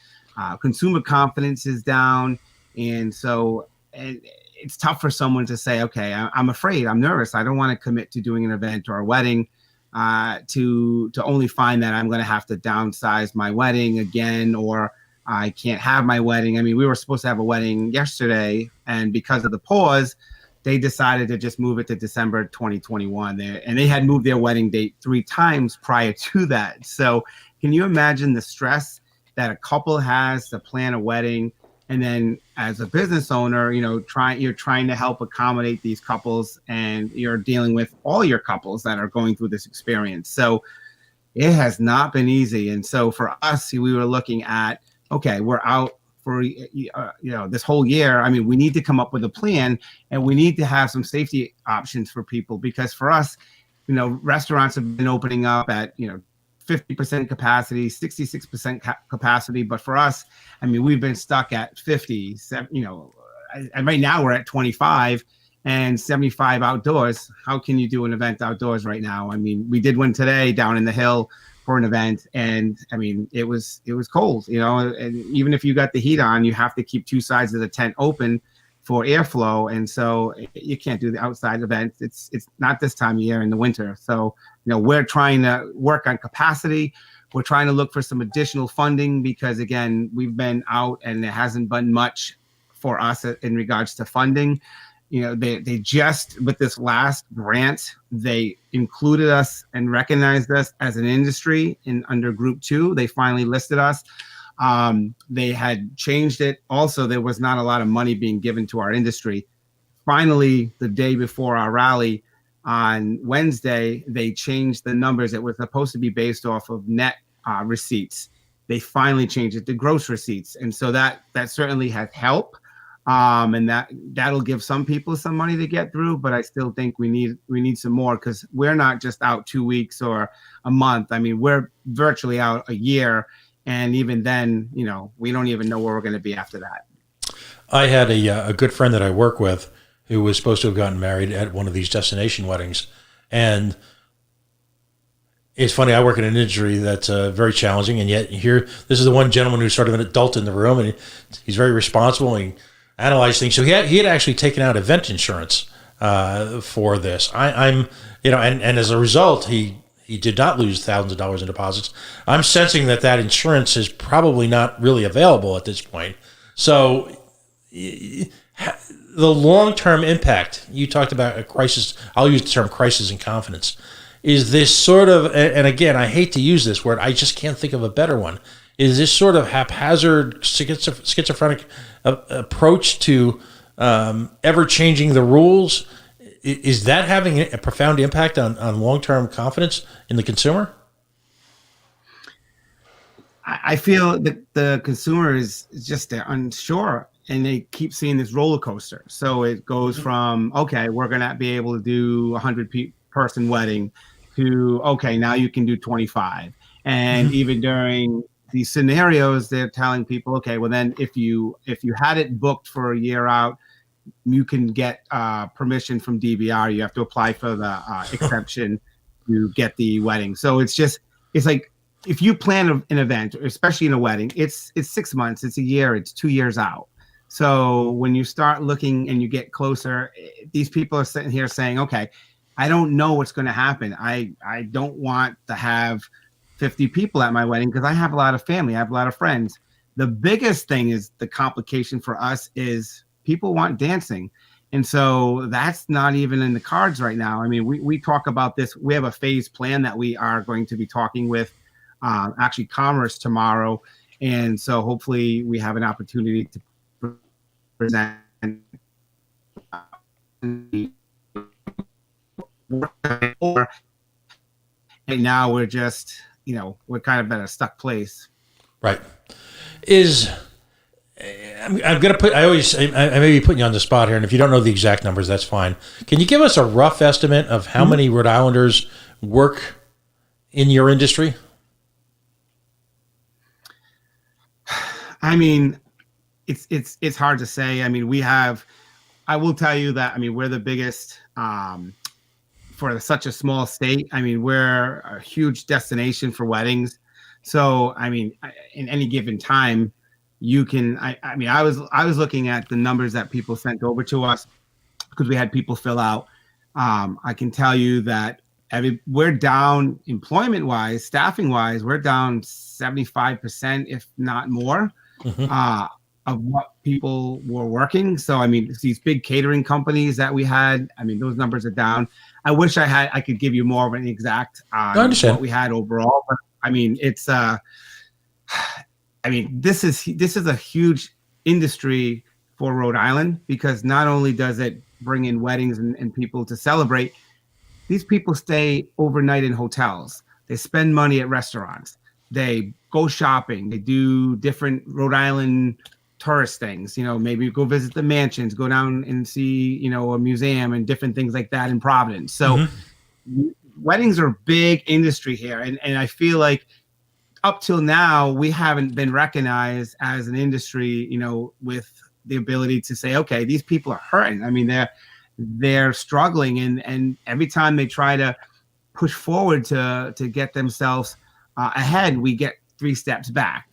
Consumer confidence is down. And so it's tough for someone to say, okay, I'm afraid, I'm nervous. I don't want to commit to doing an event or a wedding to only find that I'm going to have to downsize my wedding again, or I can't have my wedding. We were supposed to have a wedding yesterday, and because of the pause, they decided to just move it to December 2021. And they had moved their wedding date 3 times prior to that. So can you imagine the stress that a couple has to plan a wedding? And then as a business owner, you're trying to help accommodate these couples, and you're dealing with all your couples that are going through this experience. So it has not been easy. And so for us, we were looking at, okay, we're out for this whole year. We need to come up with a plan, and we need to have some safety options for people, because for us, restaurants have been opening up at 50% capacity, 66% capacity, but for us, we've been stuck at 50. And right now we're at 25 and 75 outdoors. How can you do an event outdoors right now? We did one today down in the hill for an event, and it was cold, and even if you got the heat on, you have to keep 2 sides of the tent open for airflow, and so you can't do the outside events. It's not this time of year in the winter. So we're trying to work on capacity. We're trying to look for some additional funding, because again, we've been out and there hasn't been much for us in regards to funding. They just, with this last grant, they included us and recognized us as an industry under Group 2. They finally listed us. They had changed it. Also, there was not a lot of money being given to our industry. Finally, the day before our rally on Wednesday, they changed the numbers. It was supposed to be based off of net receipts. They finally changed it to gross receipts. And so that certainly has helped. And that'll give some people some money to get through, but I still think we need some more, because we're not just out 2 weeks or a month. We're virtually out a year, and even then, we don't even know where we're going to be after that. I had a good friend that I work with who was supposed to have gotten married at one of these destination weddings, and it's funny, I work in an industry that's very challenging, and yet here, this is the one gentleman who's sort of an adult in the room, and he's very responsible, and analyze things. So he had actually taken out event insurance for this. I'm and as a result, he did not lose thousands of dollars in deposits. I'm sensing that insurance is probably not really available at this point. So the long-term impact, you talked about a crisis. I'll use the term crisis in confidence. Is this sort of, and again, I hate to use this word, I just can't think of a better one. Is this sort of haphazard schizophrenic approach to ever changing the rules? Is that having a profound impact on long-term confidence in the consumer? I feel that the consumer is just they're unsure, and they keep seeing this roller coaster. So it goes from, okay, we're going to be able to do 100-person wedding to, okay, now you can do 25. And even during these scenarios, they're telling people, okay, well then if you had it booked for a year out, you can get permission from DVR. You have to apply for the exception to get the wedding. So it's like if you plan an event, especially in a wedding, it's 6 months, it's a year, it's 2 years out. So when you start looking and you get closer, these people are sitting here saying, okay, I don't know what's going to happen. I don't want to have 50 people at my wedding because I have a lot of family, I have a lot of friends. The biggest thing is the complication for us is people want dancing. And so that's not even in the cards right now. I mean, we talk about this. We have a phase plan that we are going to be talking with actually Commerce tomorrow. And so hopefully we have an opportunity to present. And now we're just, we're kind of at a stuck place. Right. I'm going to put, I may be putting you on the spot here, and if you don't know the exact numbers, that's fine. Can you give us a rough estimate of how many Rhode Islanders work in your industry? I mean, it's hard to say. I mean, I will tell you that, I mean, we're the biggest for such a small state. I mean, we're a huge destination for weddings. So, I mean, in any given time, you can, I was looking at the numbers that people sent over to us because we had people fill out. I can tell you that we're down employment wise, staffing wise, we're down 75%, if not more, of what people were working. So, I mean, these big catering companies that we had, I mean, those numbers are down. I wish I could give you more of an exact what we had overall, but I mean, it's this is a huge industry for Rhode Island because not only does it bring in weddings and people to celebrate, these people stay overnight in hotels. They spend money at restaurants. They go shopping. They do different Rhode Island tourist things. Maybe go visit the mansions, go down and see, a museum and different things like that in Providence. So weddings are a big industry here. And I feel like up till now, we haven't been recognized as an industry, with the ability to say, okay, these people are hurting. I mean, they're struggling, and every time they try to push forward to get themselves ahead, we get 3 steps back,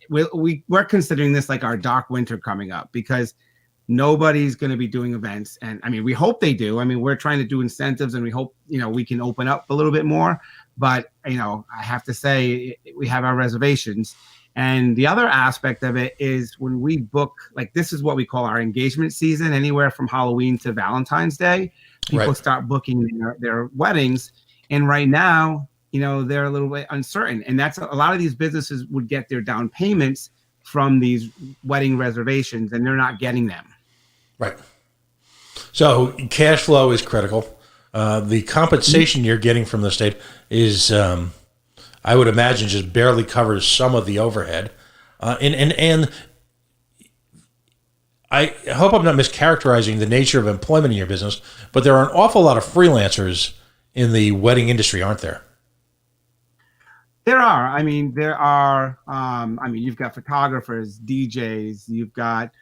we're considering this like our dark winter coming up because nobody's going to be doing events. And I mean, we hope they do. I mean, we're trying to do incentives and we hope, we can open up a little bit more. But, I have to say we have our reservations. And the other aspect of it is when we book, like this is what we call our engagement season, anywhere from Halloween to Valentine's Day, people start booking their weddings. And right now, they're a little bit uncertain. And that's a lot of these businesses would get their down payments from these wedding reservations and they're not getting them. Right. So cash flow is critical. The compensation you're getting from the state is, I would imagine, just barely covers some of the overhead. And I hope I'm not mischaracterizing the nature of employment in your business, but there are an awful lot of freelancers in the wedding industry, aren't there? There are. I mean, you've got photographers, DJs, you've got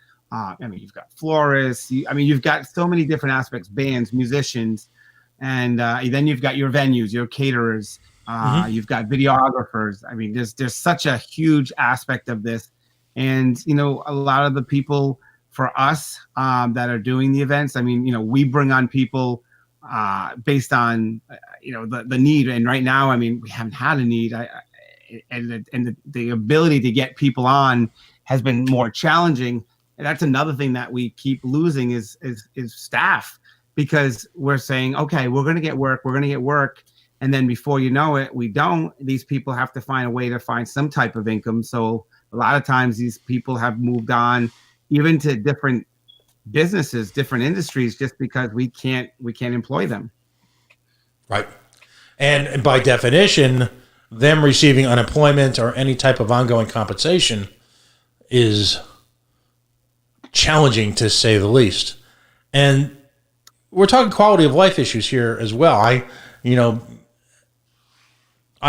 florists. You've got so many different aspects, bands, musicians. And then you've got your venues, your caterers, you've got videographers. I mean, there's such a huge aspect of this. And, a lot of the people for us that are doing the events, I mean, we bring on people based on, the need. And right now, I mean, we haven't had a need. And the ability to get people on has been more challenging. And that's another thing that we keep losing is staff, because we're saying, okay, we're going to get work. And then before you know it, we don't. These people have to find a way to find some type of income. So a lot of times these people have moved on even to different businesses, different industries, just because we can't employ them. Right. And by definition, them receiving unemployment or any type of ongoing compensation is challenging, to say the least. And we're talking quality of life issues here as well. I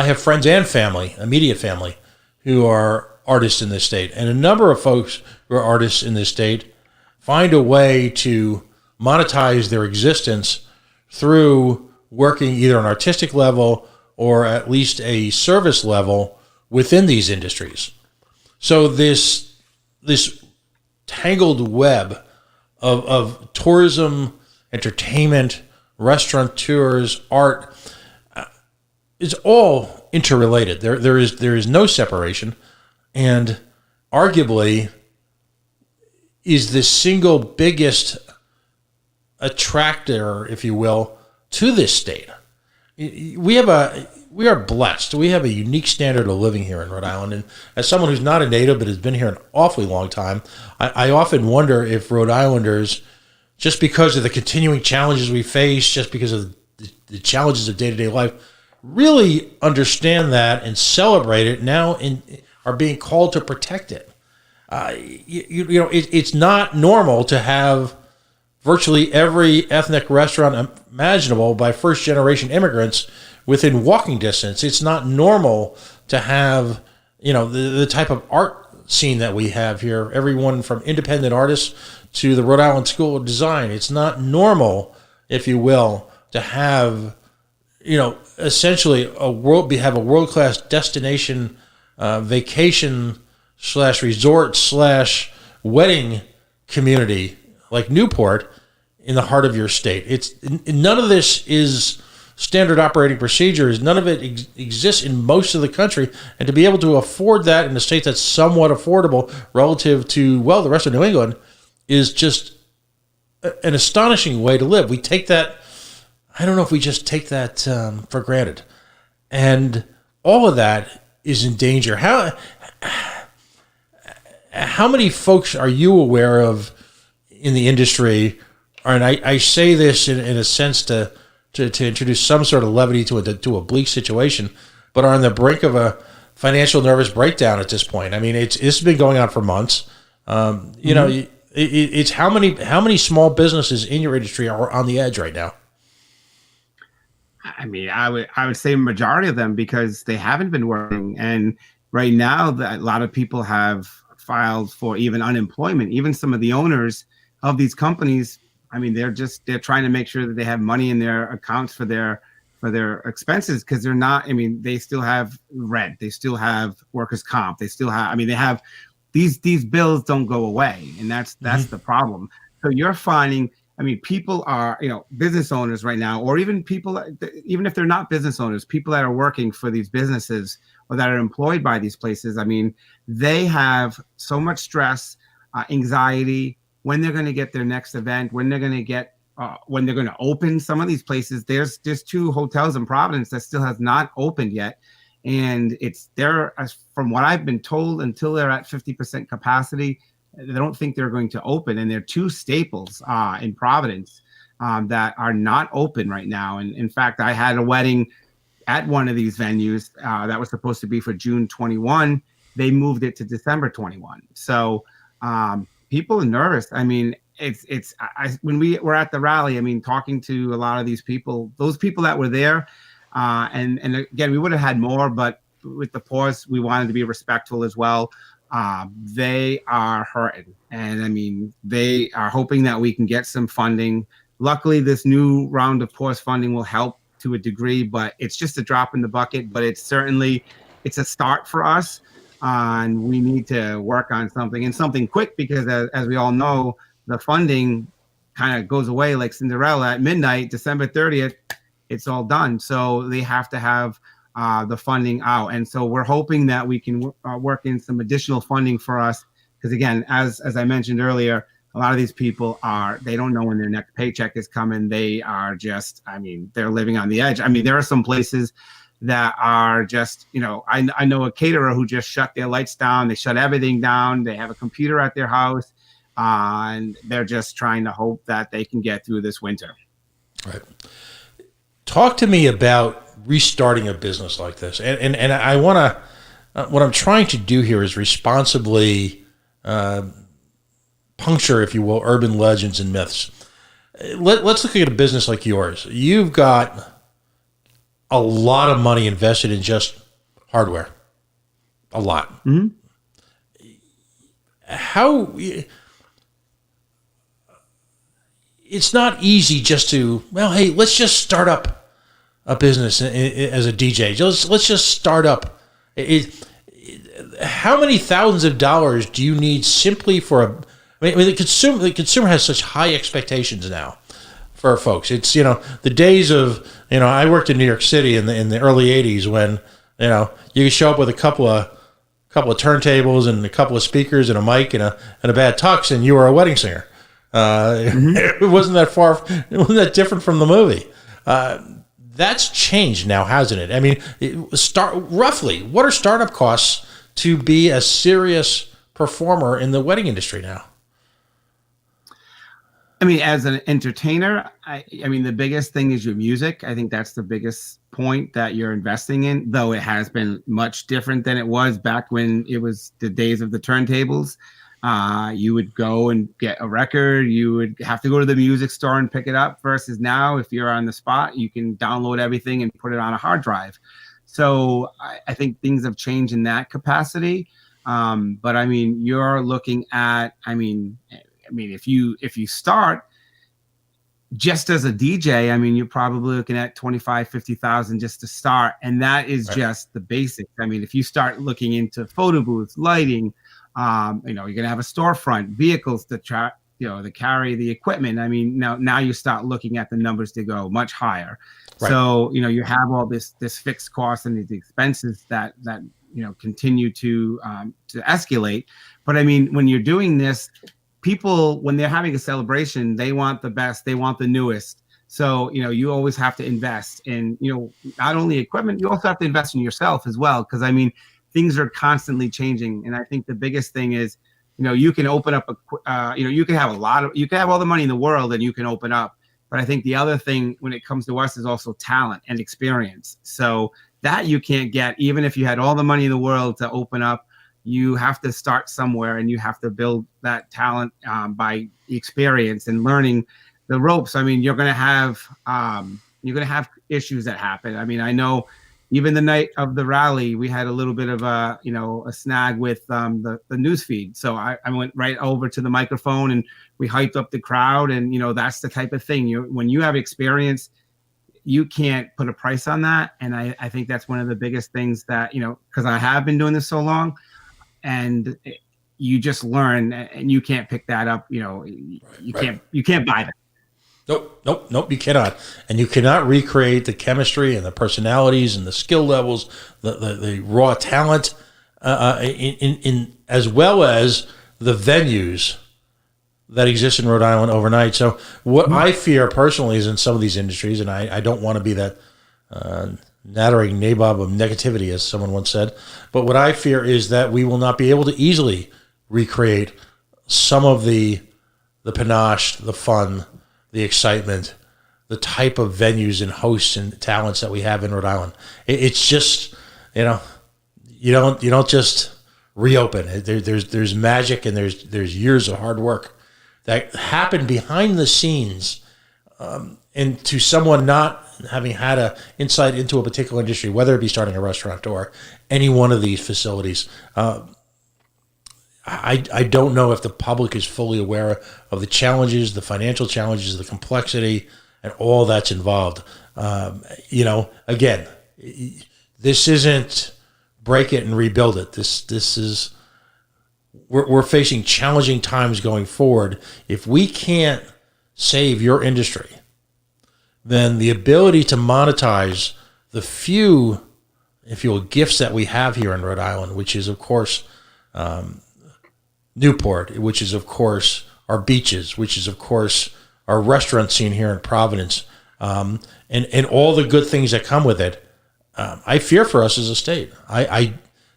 have friends and family, immediate family, who are artists in this state. And a number of folks who are artists in this state find a way to monetize their existence through working either an artistic level or at least a service level within these industries. So this tangled web of tourism, entertainment, restaurateurs, art, is all interrelated. There is no separation, and arguably is the single biggest attractor, if you will, to this state. We are blessed. We have a unique standard of living here in Rhode Island. And as someone who's not a native but has been here an awfully long time, I often wonder if Rhode Islanders, just because of the continuing challenges we face, just because of the challenges of day-to-day life, really understand that and celebrate it now and are being called to protect it. It's not normal to have virtually every ethnic restaurant imaginable by first-generation immigrants within walking distance. It's not normal to have, the type of art scene that we have here, everyone from independent artists to the Rhode Island School of Design. It's not normal, if you will, to have, essentially have a world-class destination vacation / resort / wedding community like Newport in the heart of your state. It's none of this is standard operating procedures. None of it exists in most of the country, and to be able to afford that in a state that's somewhat affordable relative to the rest of New England is just an astonishing way to live. We take that. I don't know if we just take that for granted, and all of that is in danger. How many folks are you aware of in the industry? And I say this in a sense to introduce some sort of levity to a bleak situation, but are on the brink of a financial nervous breakdown at this point. I mean, it's been going on for months. It's how many small businesses in your industry are on the edge right now? I mean, I would say a majority of them, because they haven't been working, and right now a lot of people have filed for even unemployment. Even some of the owners of these companies, I mean, they're trying to make sure that they have money in their accounts for their expenses, because they're not. I mean, they still have rent, they still have workers' comp, they still have. I mean, they have these bills don't go away, and that's the problem. So you're finding. I mean, people are, business owners right now, or even people, even if they're not business owners, people that are working for these businesses or that are employed by these places. I mean, they have so much stress, anxiety, when they're going to get their next event, when they're going to open. Some of these places, there's 2 hotels in Providence that still has not opened yet. And from what I've been told, until they're at 50% capacity, they don't think they're going to open. And there are 2 staples in Providence that are not open right now. And in fact, I had a wedding at one of these venues that was supposed to be for June 21. They moved it to December 21. So people are nervous. I mean, when we were at the rally, I mean, talking to a lot of these people, those people that were there, and again, we would have had more, but with the pause, we wanted to be respectful as well. They are hurting, and I mean, they are hoping that we can get some funding. Luckily, this new round of pause funding will help to a degree, but it's just a drop in the bucket. But it's a start for us. and we need to work on something and something quick, because as we all know, the funding kind of goes away like Cinderella at midnight, December 30th, it's all done. So they have to have the funding out. And so we're hoping that we can work in some additional funding for us. Because again, as I mentioned earlier, a lot of these people they don't know when their next paycheck is coming. They are just, they're living on the edge. There are some places that are just, I know a caterer who just shut their lights down. They shut everything down. They have a computer at their house, and they're just trying to hope that they can get through this winter. Right. Talk to me about restarting a business like this. And I want to, what I'm trying to do here is responsibly puncture, if you will, urban legends and myths. Let's look at a business like yours. You've got a lot of money invested in just hardware. A lot. Mm-hmm. It's not easy just to, hey, let's just start up a business as a DJ. Let's just start up. How many thousands of dollars do you need simply for the consumer has such high expectations now for folks. It's, the days of, I worked in New York City in the early 80s when, you could show up with a couple of turntables and a couple of speakers and a mic and a bad tux, and you were a wedding singer. It wasn't that different from the movie. That's changed now, hasn't it? Roughly, what are startup costs to be a serious performer in the wedding industry now? As an entertainer, the biggest thing is your music. I think that's the biggest point that you're investing in, though it has been much different than it was back when it was the days of the turntables. You would go and get a record. You would have to go to the music store and pick it up, versus now, if you're on the spot, you can download everything and put it on a hard drive. So I think things have changed in that capacity. But you're looking at, if you start just as a DJ, you're probably looking at 25, 50,000 just to start. And that is right. Just the basics. If you start looking into photo booths, lighting, you're going to have a storefront, vehicles to carry the equipment. Now you start looking at the numbers to go much higher. Right. So, you have all this fixed cost and these expenses that continue to escalate. But when you're doing this, people, when they're having a celebration, they want the best, they want the newest. So, you always have to invest in, not only equipment, you also have to invest in yourself as well. Because things are constantly changing. And I think the biggest thing is, you can open up you can have all the money in the world and you can open up. But I think the other thing when it comes to us is also talent and experience. So that you can't get, even if you had all the money in the world to open up. You have to start somewhere, and you have to build that talent by experience and learning the ropes. You're going to have issues that happen. I know even the night of the rally, we had a little bit of a snag with the news feed. So I went right over to the microphone and we hyped up the crowd. And, that's the type of thing when you have experience, you can't put a price on that. And I think that's one of the biggest things that, because I have been doing this so long, and you just learn, and you can't pick that up. You can't buy that. Nope, you cannot. And you cannot recreate the chemistry and the personalities and the skill levels, the raw talent, in as well as the venues that exist in Rhode Island overnight. So what I fear personally is in some of these industries, and I don't want to be that nattering nabob of negativity, as someone once said, but what I fear is that we will not be able to easily recreate some of the panache, the fun, the excitement, the type of venues and hosts and talents that we have in Rhode Island. It's just, you don't just reopen. There's magic, and there's years of hard work that happen behind the scenes, and to someone not having had an insight into a particular industry, whether it be starting a restaurant or any one of these facilities, I don't know if the public is fully aware of the challenges, the financial challenges, the complexity, and all that's involved. Again, this isn't break it and rebuild it. We're facing challenging times going forward. If we can't save your industry, then the ability to monetize the few, if you will, gifts that we have here in Rhode Island, which is, of course, Newport, which is, of course, our beaches, which is, of course, our restaurant scene here in Providence, and all the good things that come with it. I fear for us as a state.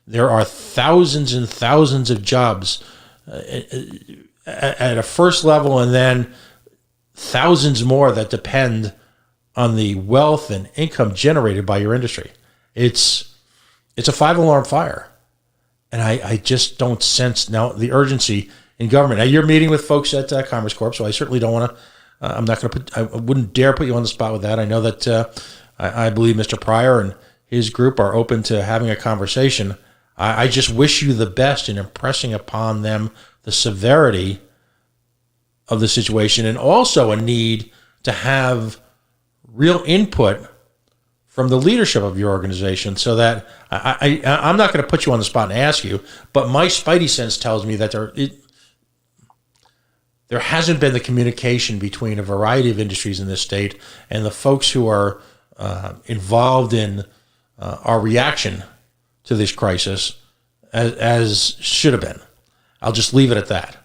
There are thousands and thousands of jobs at a first level, and then thousands more that depend on the wealth and income generated by your industry. It's a 5-alarm fire. And I just don't sense now the urgency in government. Now, you're meeting with folks at Commerce Corp, so I certainly don't want to, I'm not going to I wouldn't dare put you on the spot with that. I know that I believe Mr. Pryor and his group are open to having a conversation. I just wish you the best in impressing upon them the severity of the situation, and also a need to have real input from the leadership of your organization, so that I'm not going to put you on the spot and ask you, but my spidey sense tells me that there hasn't been the communication between a variety of industries in this state and the folks who are involved in our reaction to this crisis as should have been. I'll just leave it at that.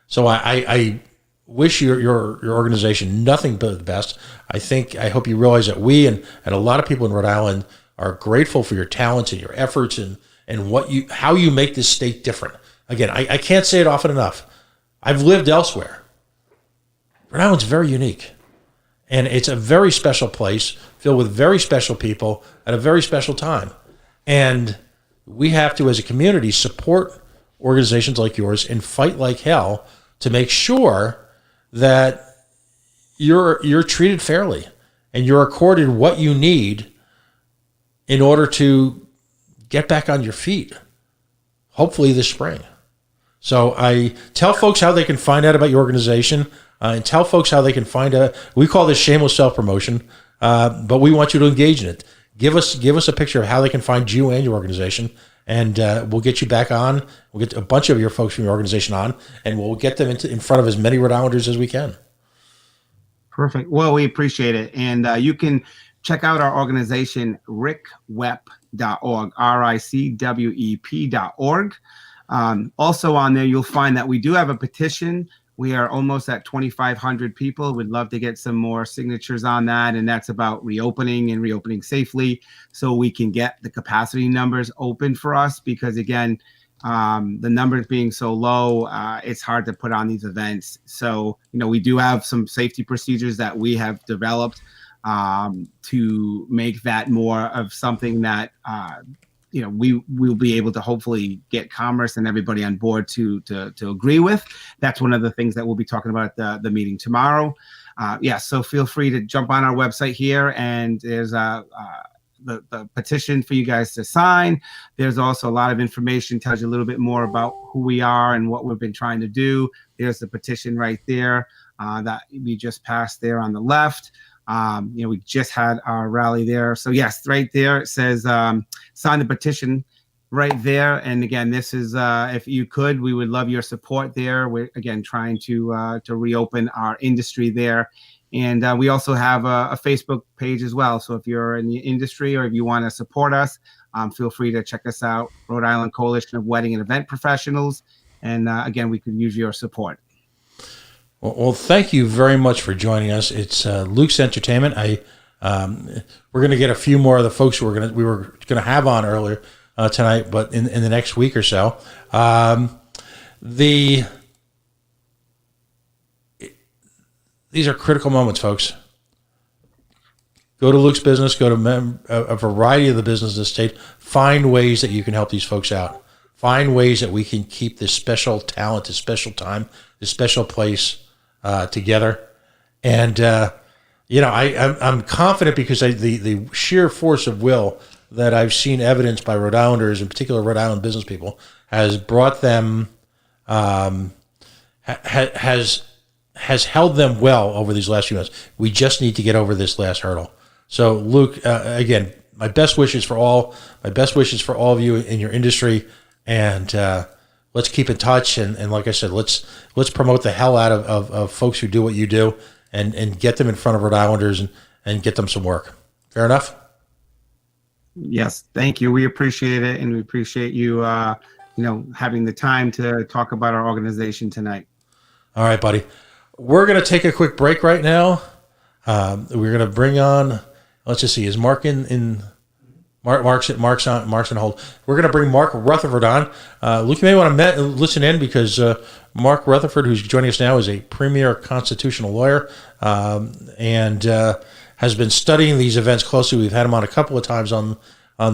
So I wish your organization nothing but the best. I hope you realize that we and a lot of people in Rhode Island are grateful for your talents and your efforts and how you make this state different. Again, I can't say it often enough. I've lived elsewhere. Rhode Island's very unique. And it's a very special place filled with very special people at a very special time. And we have to, as a community, support organizations like yours and fight like hell to make sure that you're treated fairly and you're accorded what you need in order to get back on your feet, hopefully this spring. So I tell folks how they can find out about your organization, and tell folks how they can find we call this shameless self-promotion, but we want you to engage in it. Give us a picture of how they can find you and your organization, and we'll get you back on. We'll get a bunch of your folks from your organization on, and we'll get them in front of as many Rhode Islanders as we can. Perfect. Well, we appreciate it. And you can check out our organization, ricwep.org, RICWEP.org. Also on there, you'll find that we do have a petition. We are almost at 2,500 people. We'd love to get some more signatures on that. And that's about reopening and reopening safely so we can get the capacity numbers open for us. Because again, the numbers being so low, it's hard to put on these events. So, we do have some safety procedures that we have developed to make that more of something that, we will be able to hopefully get Commerce and everybody on board to agree with. That's one of the things that we'll be talking about at the meeting tomorrow. So feel free to jump on our website here, and there's the petition for you guys to sign. There's also a lot of information, tells you a little bit more about who we are and what we've been trying to do. There's the petition right there that we just passed there on the left. We just had our rally there. So yes, right there it says sign the petition right there. And again, this is if you could, we would love your support there. We're again trying to reopen our industry there. And we also have a Facebook page as well. So if you're in the industry or if you want to support us, feel free to check us out, Rhode Island Coalition of Wedding and Event Professionals. And again, we could use your support. Well, thank you very much for joining us. It's Luke's Entertainment. We're going to get a few more of the folks we were going to have on earlier tonight, but in the next week or so. These are critical moments, folks. Go to Luke's business. Go to a variety of the businesses in the state. Find ways that you can help these folks out. Find ways that we can keep this special talent, this special time, this special place together. And I'm confident because the sheer force of will that I've seen evidenced by Rhode Islanders, in particular Rhode Island business people, has brought them has held them well over these last few months. We just need to get over this last hurdle. So, Luke, again, my best wishes for all of you in your industry, and let's keep in touch. And like I said, let's promote the hell out of folks who do what you do, and get them in front of Rhode Islanders and get them some work. Fair enough? Yes, thank you. We appreciate it, and we appreciate you, having the time to talk about our organization tonight. All right, buddy. We're going to take a quick break right now. We're going to bring on. Let's just see. Is Mark in? Mark's on hold. We're going to bring Mark Rutherford on. Luke, you may want to listen in, because Mark Rutherford, who's joining us now, is a premier constitutional lawyer and has been studying these events closely. We've had him on a couple of times on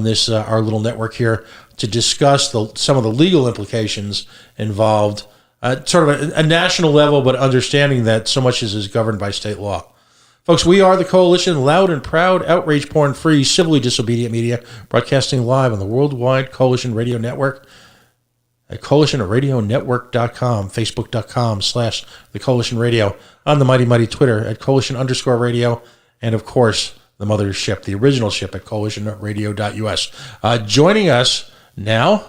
this our little network here to discuss some of the legal implications involved, sort of a national level, but understanding that so much is governed by state law. Folks, we are the Coalition, loud and proud, outrage porn-free, civilly disobedient media, broadcasting live on the worldwide Coalition Radio Network at coalitionradionetwork.com, facebook.com/the Coalition Radio, on the Mighty Mighty Twitter at Coalition_radio, and of course, the mothership, the original ship at coalitionradio.us. Joining us now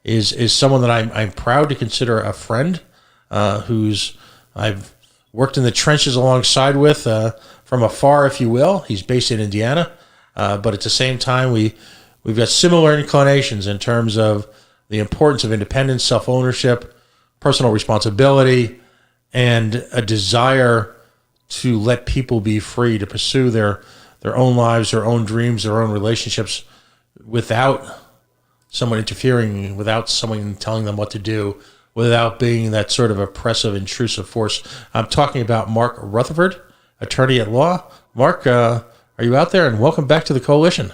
is someone that I'm proud to consider a friend, who's I've worked in the trenches alongside with from afar, if you will. He's based in Indiana, but at the same time, we've got similar inclinations in terms of the importance of independence, self-ownership, personal responsibility, and a desire to let people be free to pursue their own lives, their own dreams, their own relationships without someone interfering, without someone telling them what to do, without being that sort of oppressive, intrusive force. I'm talking about Mark Rutherford, attorney at law. Mark, are you out there? And welcome back to the Coalition.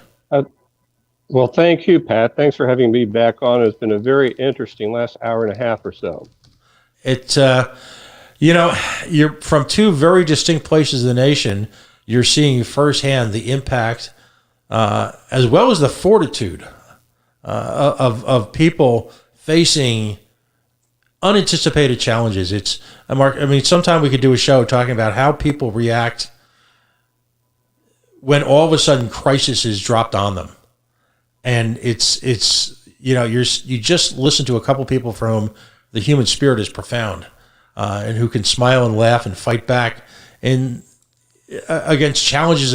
Well, thank you, Pat. Thanks for having me back on. It's been a very interesting last hour and a half or so. You're from two very distinct places in the nation. You're seeing firsthand the impact, as well as the fortitude of people facing unanticipated challenges. It's Mark. I mean, sometime we could do a show talking about how people react when all of a sudden crisis is dropped on them, and it's you just listen to a couple people from whom the human spirit is profound, and who can smile and laugh and fight back and against challenges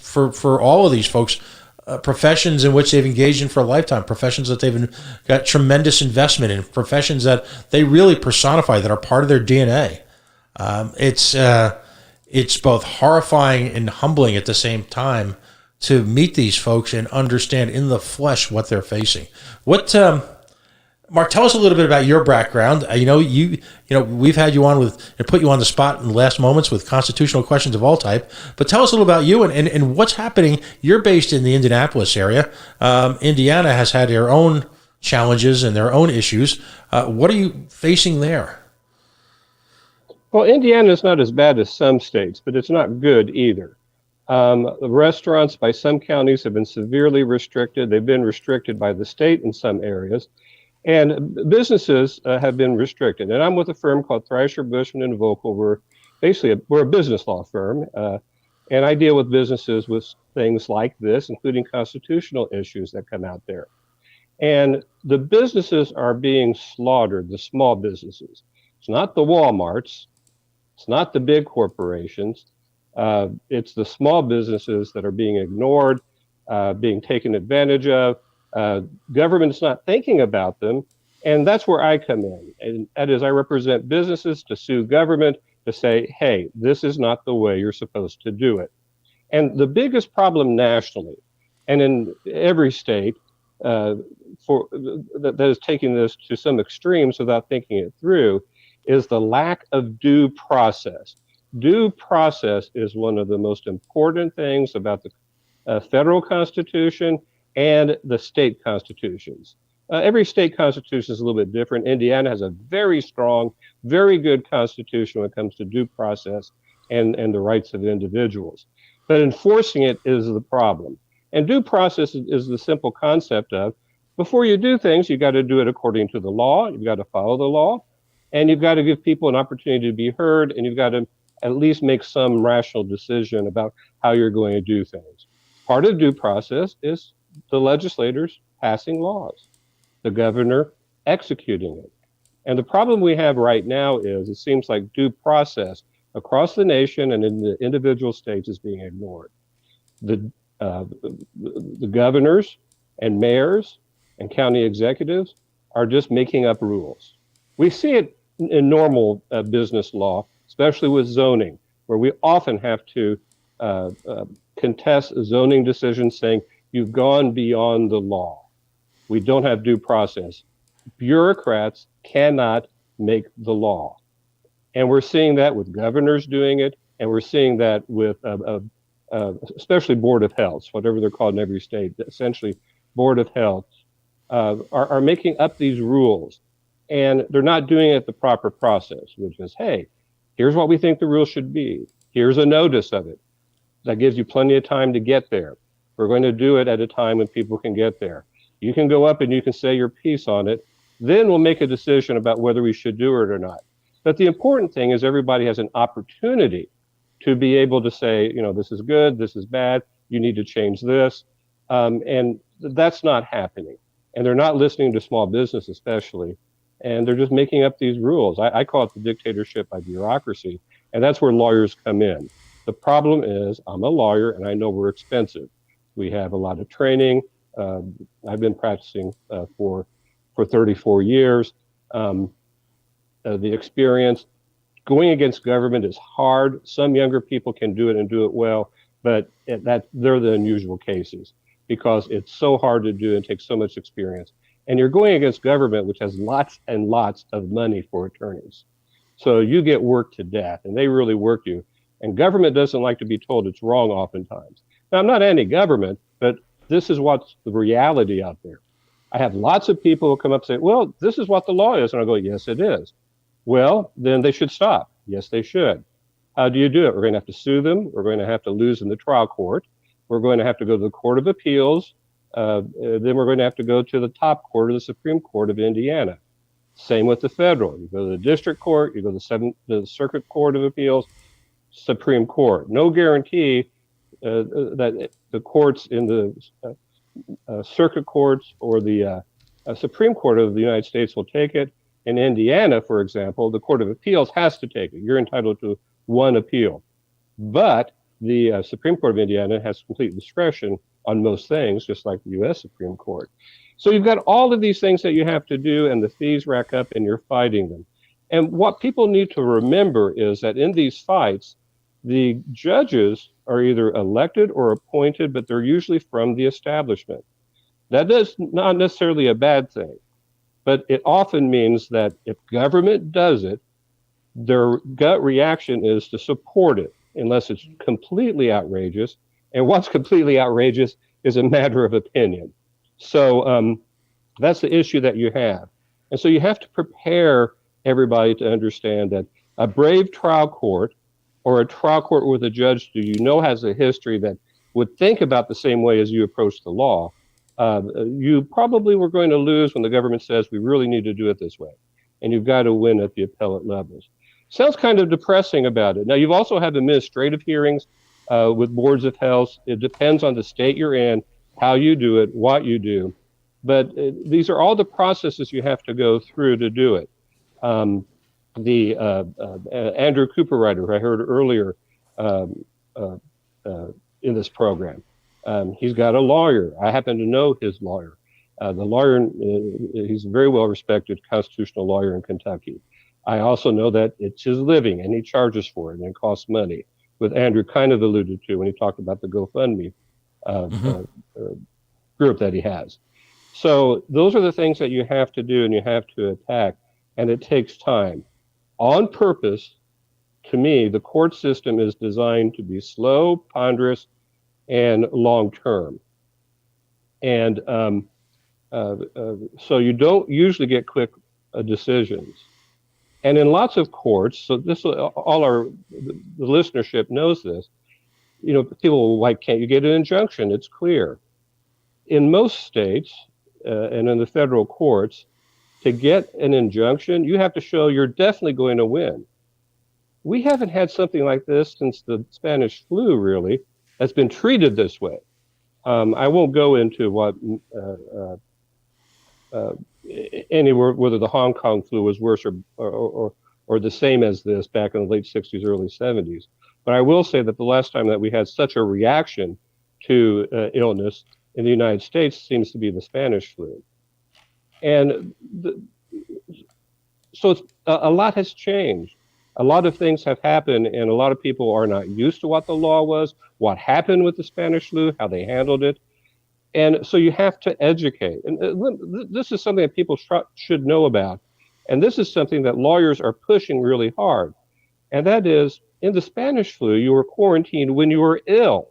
for all of these folks. Professions in which they've engaged in for a lifetime, professions that they've got tremendous investment in, professions that they really personify, that are part of their DNA. It's both horrifying and humbling at the same time to meet these folks and understand in the flesh what they're facing. Mark, tell us a little bit about your background. We've had you on and put you on the spot in the last moments with constitutional questions of all type. But tell us a little about you and what's happening. You're based in the Indianapolis area. Indiana has had their own challenges and their own issues. What are you facing there? Well, Indiana is not as bad as some states, but it's not good either. The restaurants by some counties have been severely restricted. They've been restricted by the state in some areas. And businesses have been restricted. And I'm with a firm called Thrasher, Bushman & Vocal. We're a business law firm. And I deal with businesses with things like this, including constitutional issues that come out there. And the businesses are being slaughtered, the small businesses. It's not the Walmarts. It's not the big corporations. It's the small businesses that are being ignored, being taken advantage of. Government's not thinking about them, and that's where I come in. And that is, I represent businesses to sue government to say, hey, this is not the way you're supposed to do it. And the biggest problem nationally, and in every state, that is taking this to some extremes without thinking it through, is the lack of due process. Due process is one of the most important things about the federal Constitution and the state constitutions. Every state constitution is a little bit different. Indiana has a very strong, very good constitution when it comes to due process and the rights of individuals. But enforcing it is the problem. And due process is the simple concept of, before you do things, you got to do it according to the law, you've got to follow the law, and you've got to give people an opportunity to be heard, and you've got to at least make some rational decision about how you're going to do things. Part of due process is the legislators passing laws, the governor executing it. And the problem we have right now is it seems like due process across the nation and in the individual states is being ignored. The governors and mayors and county executives are just making up rules. We see it in normal business law, especially with zoning, where we often have to contest zoning decisions saying you've gone beyond the law. We don't have due process. Bureaucrats cannot make the law. And we're seeing that with governors doing it, and we're seeing that with especially Board of Health, whatever they're called in every state, essentially Board of Health, are making up these rules. And they're not doing it the proper process, which is, hey, here's what we think the rule should be. Here's a notice of it. That gives you plenty of time to get there. We're going to do it at a time when people can get there. You can go up and you can say your piece on it. Then we'll make a decision about whether we should do it or not. But the important thing is everybody has an opportunity to be able to say, this is good, this is bad, you need to change this. And that's not happening. And they're not listening to small business especially. And they're just making up these rules. I call it the dictatorship by bureaucracy. And that's where lawyers come in. The problem is I'm a lawyer and I know we're expensive. We have a lot of training. I've been practicing for 34 years. The experience going against government is hard. Some younger people can do it and do it well, but they're the unusual cases because it's so hard to do and takes so much experience. And you're going against government, which has lots and lots of money for attorneys. So you get worked to death and they really work you. And government doesn't like to be told it's wrong oftentimes. Now, I'm not anti-government, but this is what's the reality out there. I have lots of people who come up and say, well, this is what the law is. And I go, yes, it is. Well, then they should stop. Yes, they should. How do you do it? We're going to have to sue them. We're going to have to lose in the trial court. We're going to have to go to the Court of Appeals. Then we're going to have to go to the top court of the Supreme Court of Indiana. Same with the federal. You go to the district court, you go to the Circuit Court of Appeals, Supreme Court. No guarantee that the courts in the circuit courts or the Supreme Court of the United States will take it. In Indiana, for example, the Court of Appeals has to take it. You're entitled to one appeal. But the Supreme Court of Indiana has complete discretion on most things, just like the U.S. Supreme Court. So you've got all of these things that you have to do, and the fees rack up, and you're fighting them. And what people need to remember is that in these fights, the judges are either elected or appointed, but they're usually from the establishment. That is not necessarily a bad thing, but it often means that if government does it, their gut reaction is to support it, unless it's completely outrageous. And what's completely outrageous is a matter of opinion. So that's the issue that you have. And so you have to prepare everybody to understand that a brave trial court or a trial court with a judge who you know has a history that would think about the same way as you approach the law, you probably were going to lose when the government says we really need to do it this way. And you've got to win at the appellate levels. Sounds kind of depressing about it. Now, you've also had administrative hearings with boards of health. It depends on the state you're in, how you do it, what you do. But these are all the processes you have to go through to do it. Andrew Cooperrider, who I heard earlier in this program, he's got a lawyer. I happen to know his lawyer. The lawyer, he's a very well-respected constitutional lawyer in Kentucky. I also know that it's his living, and he charges for it, and it costs money, with Andrew kind of alluded to when he talked about the GoFundMe group that he has. So those are the things that you have to do and you have to attack, and it takes time. On purpose, to me, the court system is designed to be slow, ponderous, and long-term. And so you don't usually get quick decisions. And in lots of courts, so this the listenership knows this, people, why can't you get an injunction? It's clear. In most states and in the federal courts, to get an injunction, you have to show you're definitely going to win. We haven't had something like this since the Spanish flu, really, that's been treated this way. I won't go into what anywhere whether the Hong Kong flu was worse or the same as this back in the late 60s, early 70s. But I will say that the last time that we had such a reaction to illness in the United States seems to be the Spanish flu. And so a lot has changed. A lot of things have happened, and a lot of people are not used to what the law was, what happened with the Spanish flu, how they handled it. And so you have to educate. And this is something that people should know about. And this is something that lawyers are pushing really hard. And that is, in the Spanish flu, you were quarantined when you were ill.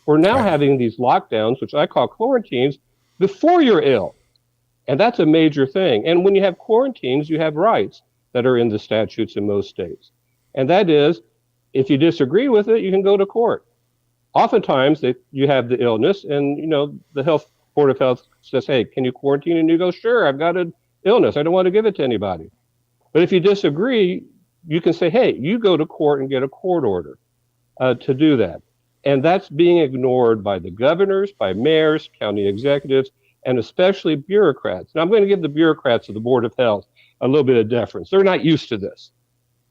We're now having these lockdowns, which I call quarantines, before you're ill. And that's a major thing. And when you have quarantines, you have rights that are in the statutes in most states. And that is, if you disagree with it, you can go to court. Oftentimes, you have the illness, and the Board of Health says, hey, can you quarantine? And you go, sure, I've got an illness. I don't want to give it to anybody. But if you disagree, you can say, hey, you go to court and get a court order to do that. And that's being ignored by the governors, by mayors, county executives, and especially bureaucrats. Now, I'm going to give the bureaucrats of the Board of Health a little bit of deference. They're not used to this.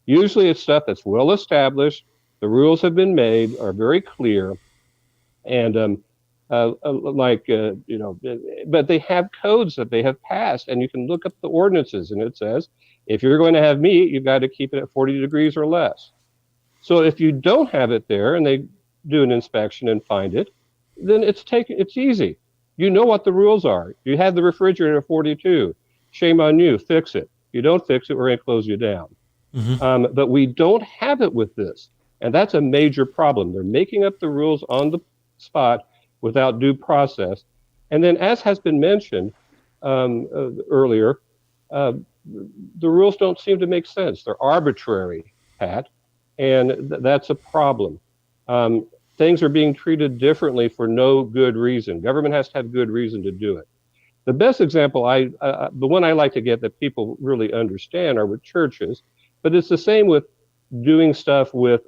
Usually it's stuff that's well established. The rules have been made, are very clear. And but they have codes that they have passed, and you can look up the ordinances, and it says, if you're going to have meat, you've got to keep it at 40 degrees or less. So if you don't have it there and they do an inspection and find it, then it's easy. You know what the rules are. You have the refrigerator at 42. Shame on you, fix it. If you don't fix it, we're going to close you down. Mm-hmm. But we don't have it with this. And that's a major problem. They're making up the rules on the spot without due process. And then, as has been mentioned earlier, the rules don't seem to make sense. They're arbitrary, Pat, and that's a problem. Things are being treated differently for no good reason. Government has to have good reason to do it. The best example, the one I like to get that people really understand, are with churches, but it's the same with doing stuff with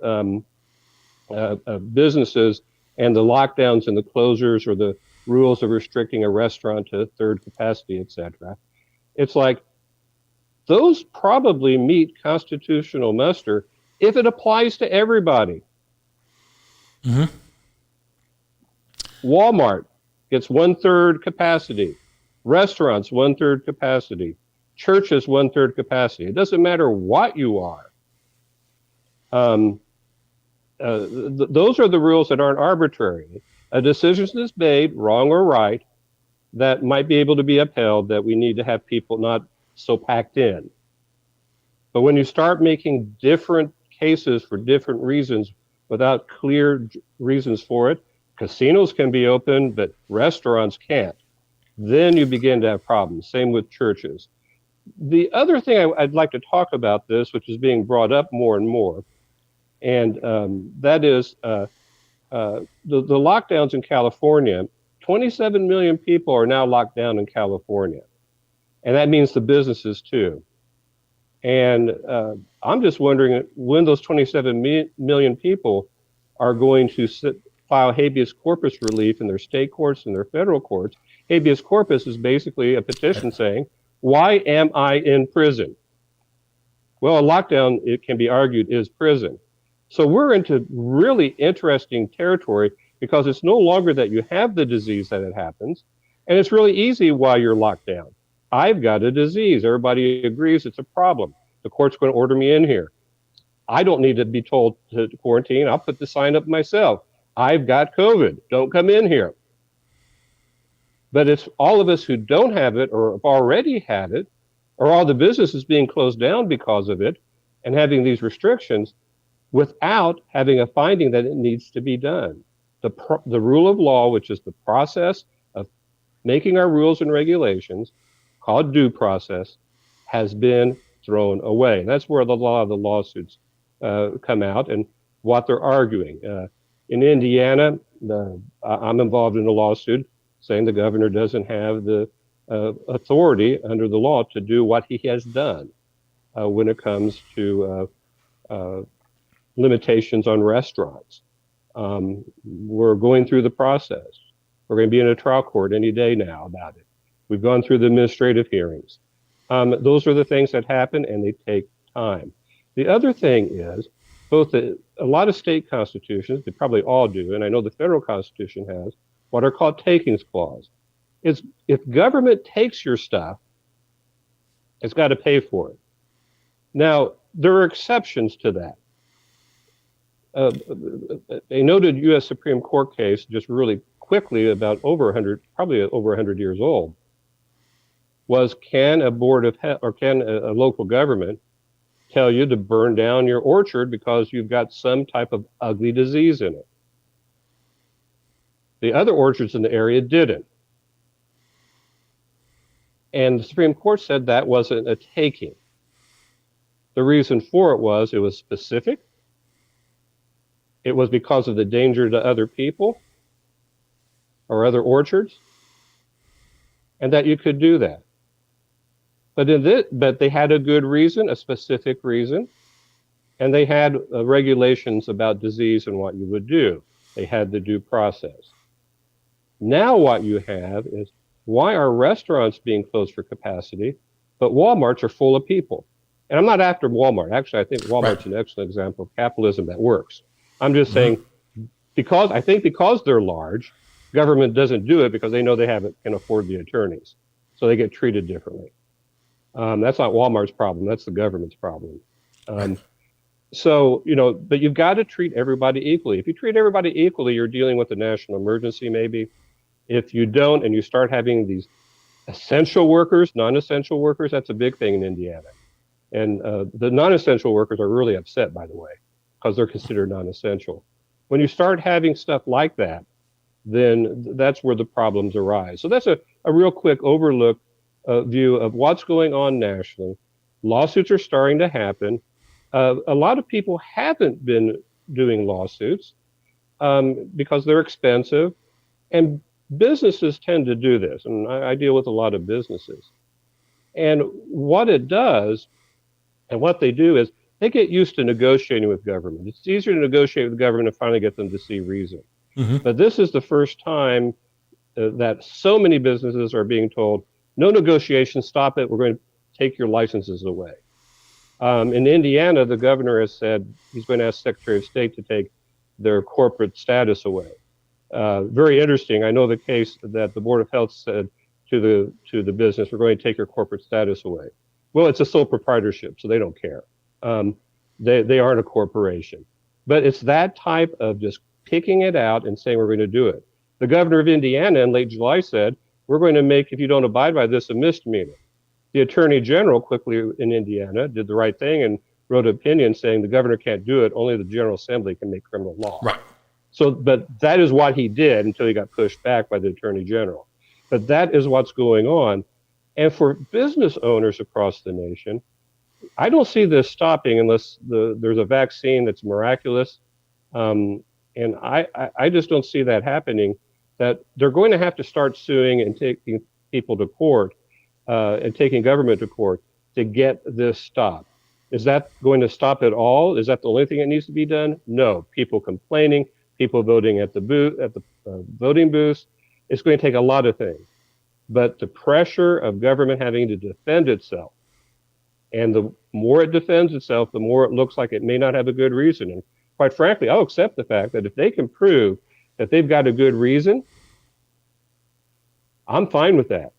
businesses and the lockdowns and the closures, or the rules of restricting a restaurant to third capacity, etc. It's like, those probably meet constitutional muster if it applies to everybody. Mm-hmm. Walmart gets 1/3 capacity. Restaurants, 1/3 capacity. Churches, 1/3 capacity. It doesn't matter what you are. Those are the rules that aren't arbitrary. A decision is made, wrong or right, that might be able to be upheld, that we need to have people not so packed in. But when you start making different cases for different reasons without clear reasons for it, casinos can be open, but restaurants can't. Then you begin to have problems. Same with churches. The other thing I'd like to talk about this, which is being brought up more and more, and that is the lockdowns in California. 27 million people are now locked down in California. And that means the businesses too. And I'm just wondering when those 27 million people are going to file habeas corpus relief in their state courts and their federal courts. Habeas corpus is basically a petition saying, why am I in prison? Well, a lockdown, it can be argued, is prison. So we're into really interesting territory, because it's no longer that you have the disease that it happens, and it's really easy why you're locked down. I've got a disease. Everybody agrees it's a problem. The court's going to order me in here. I don't need to be told to quarantine. I'll put the sign up myself. I've got COVID. Don't come in here. But it's all of us who don't have it or have already had it, or all the businesses being closed down because of it and having these restrictions without having a finding that it needs to be done. The rule of law, which is the process of making our rules and regulations, called due process, has been thrown away. And that's where a lot of the lawsuits come out and what they're arguing. In Indiana, I'm involved in a lawsuit saying the governor doesn't have the authority under the law to do what he has done when it comes to limitations on restaurants. We're going through the process. We're going to be in a trial court any day now about it. We've gone through the administrative hearings. Those are the things that happen, and they take time. The other thing is, a lot of state constitutions, they probably all do, and I know the federal constitution has, what are called takings clause. It's if government takes your stuff, it's got to pay for it. Now, there are exceptions to that. A noted U.S. Supreme Court case, just really quickly, about probably over 100 years old, was can a board of health or can a local government tell you to burn down your orchard because you've got some type of ugly disease in it? The other orchards in the area didn't. And the Supreme Court said that wasn't a taking. The reason for it was specific. It was because of the danger to other people or other orchards, and that you could do that. But they had a good reason, a specific reason, and they had regulations about disease and what you would do. They had the due process. Now what you have is, why are restaurants being closed for capacity, but Walmarts are full of people? And I'm not after Walmart. Actually, I think Walmart's an excellent example of capitalism that works. I'm just saying, because they're large, government doesn't do it because they know they can afford the attorneys. So they get treated differently. That's not Walmart's problem. That's the government's problem. So, but you've got to treat everybody equally. If you treat everybody equally, you're dealing with a national emergency maybe. If you don't, and you start having these essential workers, non-essential workers, that's a big thing in Indiana. And the non-essential workers are really upset, by the way, because they're considered non-essential. When you start having stuff like that, then that's where the problems arise. So that's a real quick overlook view of what's going on nationally. Lawsuits are starting to happen. A lot of people haven't been doing lawsuits because they're expensive, and businesses tend to do this, and I deal with a lot of businesses. And what it does, and what they do is, they get used to negotiating with government. It's easier to negotiate with government and finally get them to see reason. Mm-hmm. But this is the first time that so many businesses are being told, no negotiation, stop it, we're going to take your licenses away. In Indiana, the governor has said he's going to ask Secretary of State to take their corporate status away. Very interesting. I know the case that the Board of Health said to the business, we're going to take your corporate status away. Well, it's a sole proprietorship, so they don't care. They aren't a corporation. But it's that type of just picking it out and saying we're going to do it. The governor of Indiana in late July said, we're going to make, if you don't abide by this, a misdemeanor. The attorney general quickly in Indiana did the right thing and wrote an opinion saying the governor can't do it, only the General Assembly can make criminal law. Right. So, but that is what he did until he got pushed back by the attorney general. But that is what's going on. And for business owners across the nation, I don't see this stopping unless there's a vaccine that's miraculous. And I just don't see that happening, that they're going to have to start suing and taking people to court and taking government to court to get this stopped. Is that going to stop it all? Is that the only thing that needs to be done? No. People complaining, people voting at the booth, at the voting booths. It's going to take a lot of things. But the pressure of government having to defend itself, and the more it defends itself, the more it looks like it may not have a good reason. And quite frankly, I'll accept the fact that if they can prove that they've got a good reason, I'm fine with that.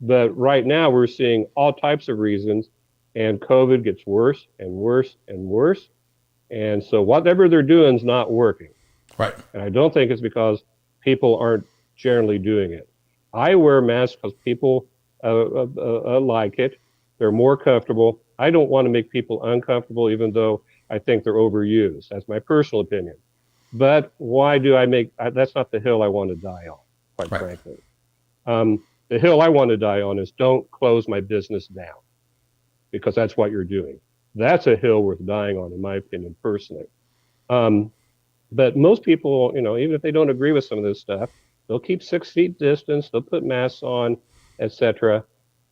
But right now we're seeing all types of reasons, and COVID gets worse and worse and worse. And so whatever they're doing is not working. Right. And I don't think it's because people aren't generally doing it. I wear masks because people like it. They're more comfortable. I don't want to make people uncomfortable, even though I think they're overused. That's my personal opinion. But why do that's not the hill I want to die on, quite frankly. The hill I want to die on is don't close my business down, because that's what you're doing. That's a hill worth dying on, in my opinion, personally. But most people, even if they don't agree with some of this stuff, they'll keep 6 feet distance, they'll put masks on, etc.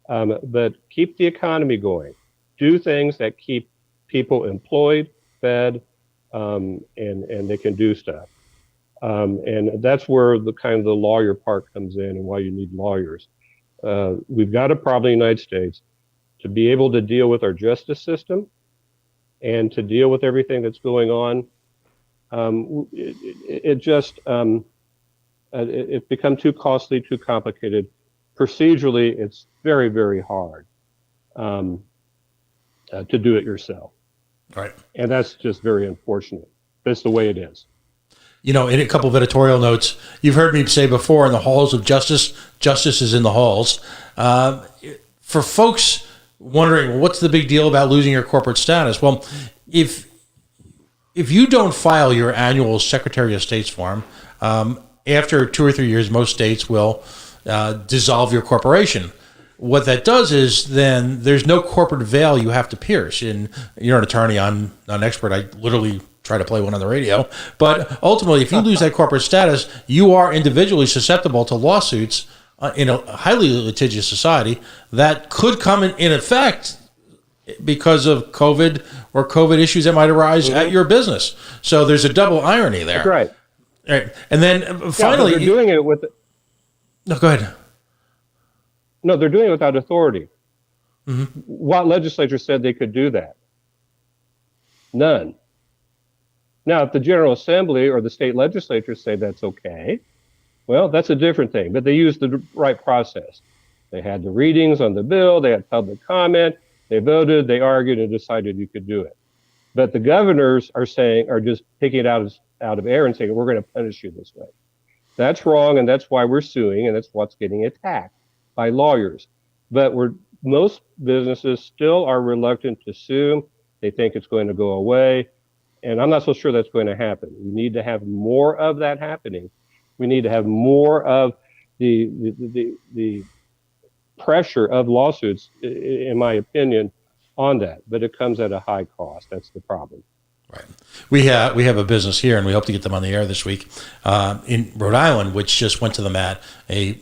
But keep the economy going. Do things that keep people employed, fed, and they can do stuff. And that's where the kind of the lawyer part comes in and why you need lawyers. We've got a problem in the United States to be able to deal with our justice system and to deal with everything that's going on. It's become too costly, too complicated. Procedurally, it's very, very hard to do it yourself. Right. And that's just very unfortunate. That's the way it is. You know, in a couple of editorial notes, you've heard me say before, in the halls of justice, justice is in the halls. For folks wondering, what's the big deal about losing your corporate status? Well, if you don't file your annual Secretary of State's form, after 2 or 3 years, most states will dissolve your corporation. What that does is then there's no corporate veil you have to pierce. And you're an attorney, I'm not an expert. I literally try to play one on the radio. But ultimately, if you lose that corporate status, you are individually susceptible to lawsuits in a highly litigious society that could come in effect because of COVID or COVID issues that might arise at your business. So there's a double irony there. That's right. Right. And then finally, they're doing it with. No, go ahead. No, they're doing it without authority. Mm-hmm. What legislature said they could do that? None. Now, if the General Assembly or the state legislature say that's okay, well, that's a different thing. But they used the right process. They had the readings on the bill. They had public comment. They voted. They argued and decided you could do it. But the governors are just picking it out of air and saying, we're going to punish you this way. That's wrong, and that's why we're suing, and that's what's getting attacked by lawyers. But most businesses still are reluctant to sue. They think it's going to go away, and I'm not so sure that's going to happen. We need to have more of that happening. We need to have more of the pressure of lawsuits, in my opinion, on that. But it comes at a high cost. That's the problem. Right. We have a business here, and we hope to get them on the air this week in Rhode Island, which just went to the mat. A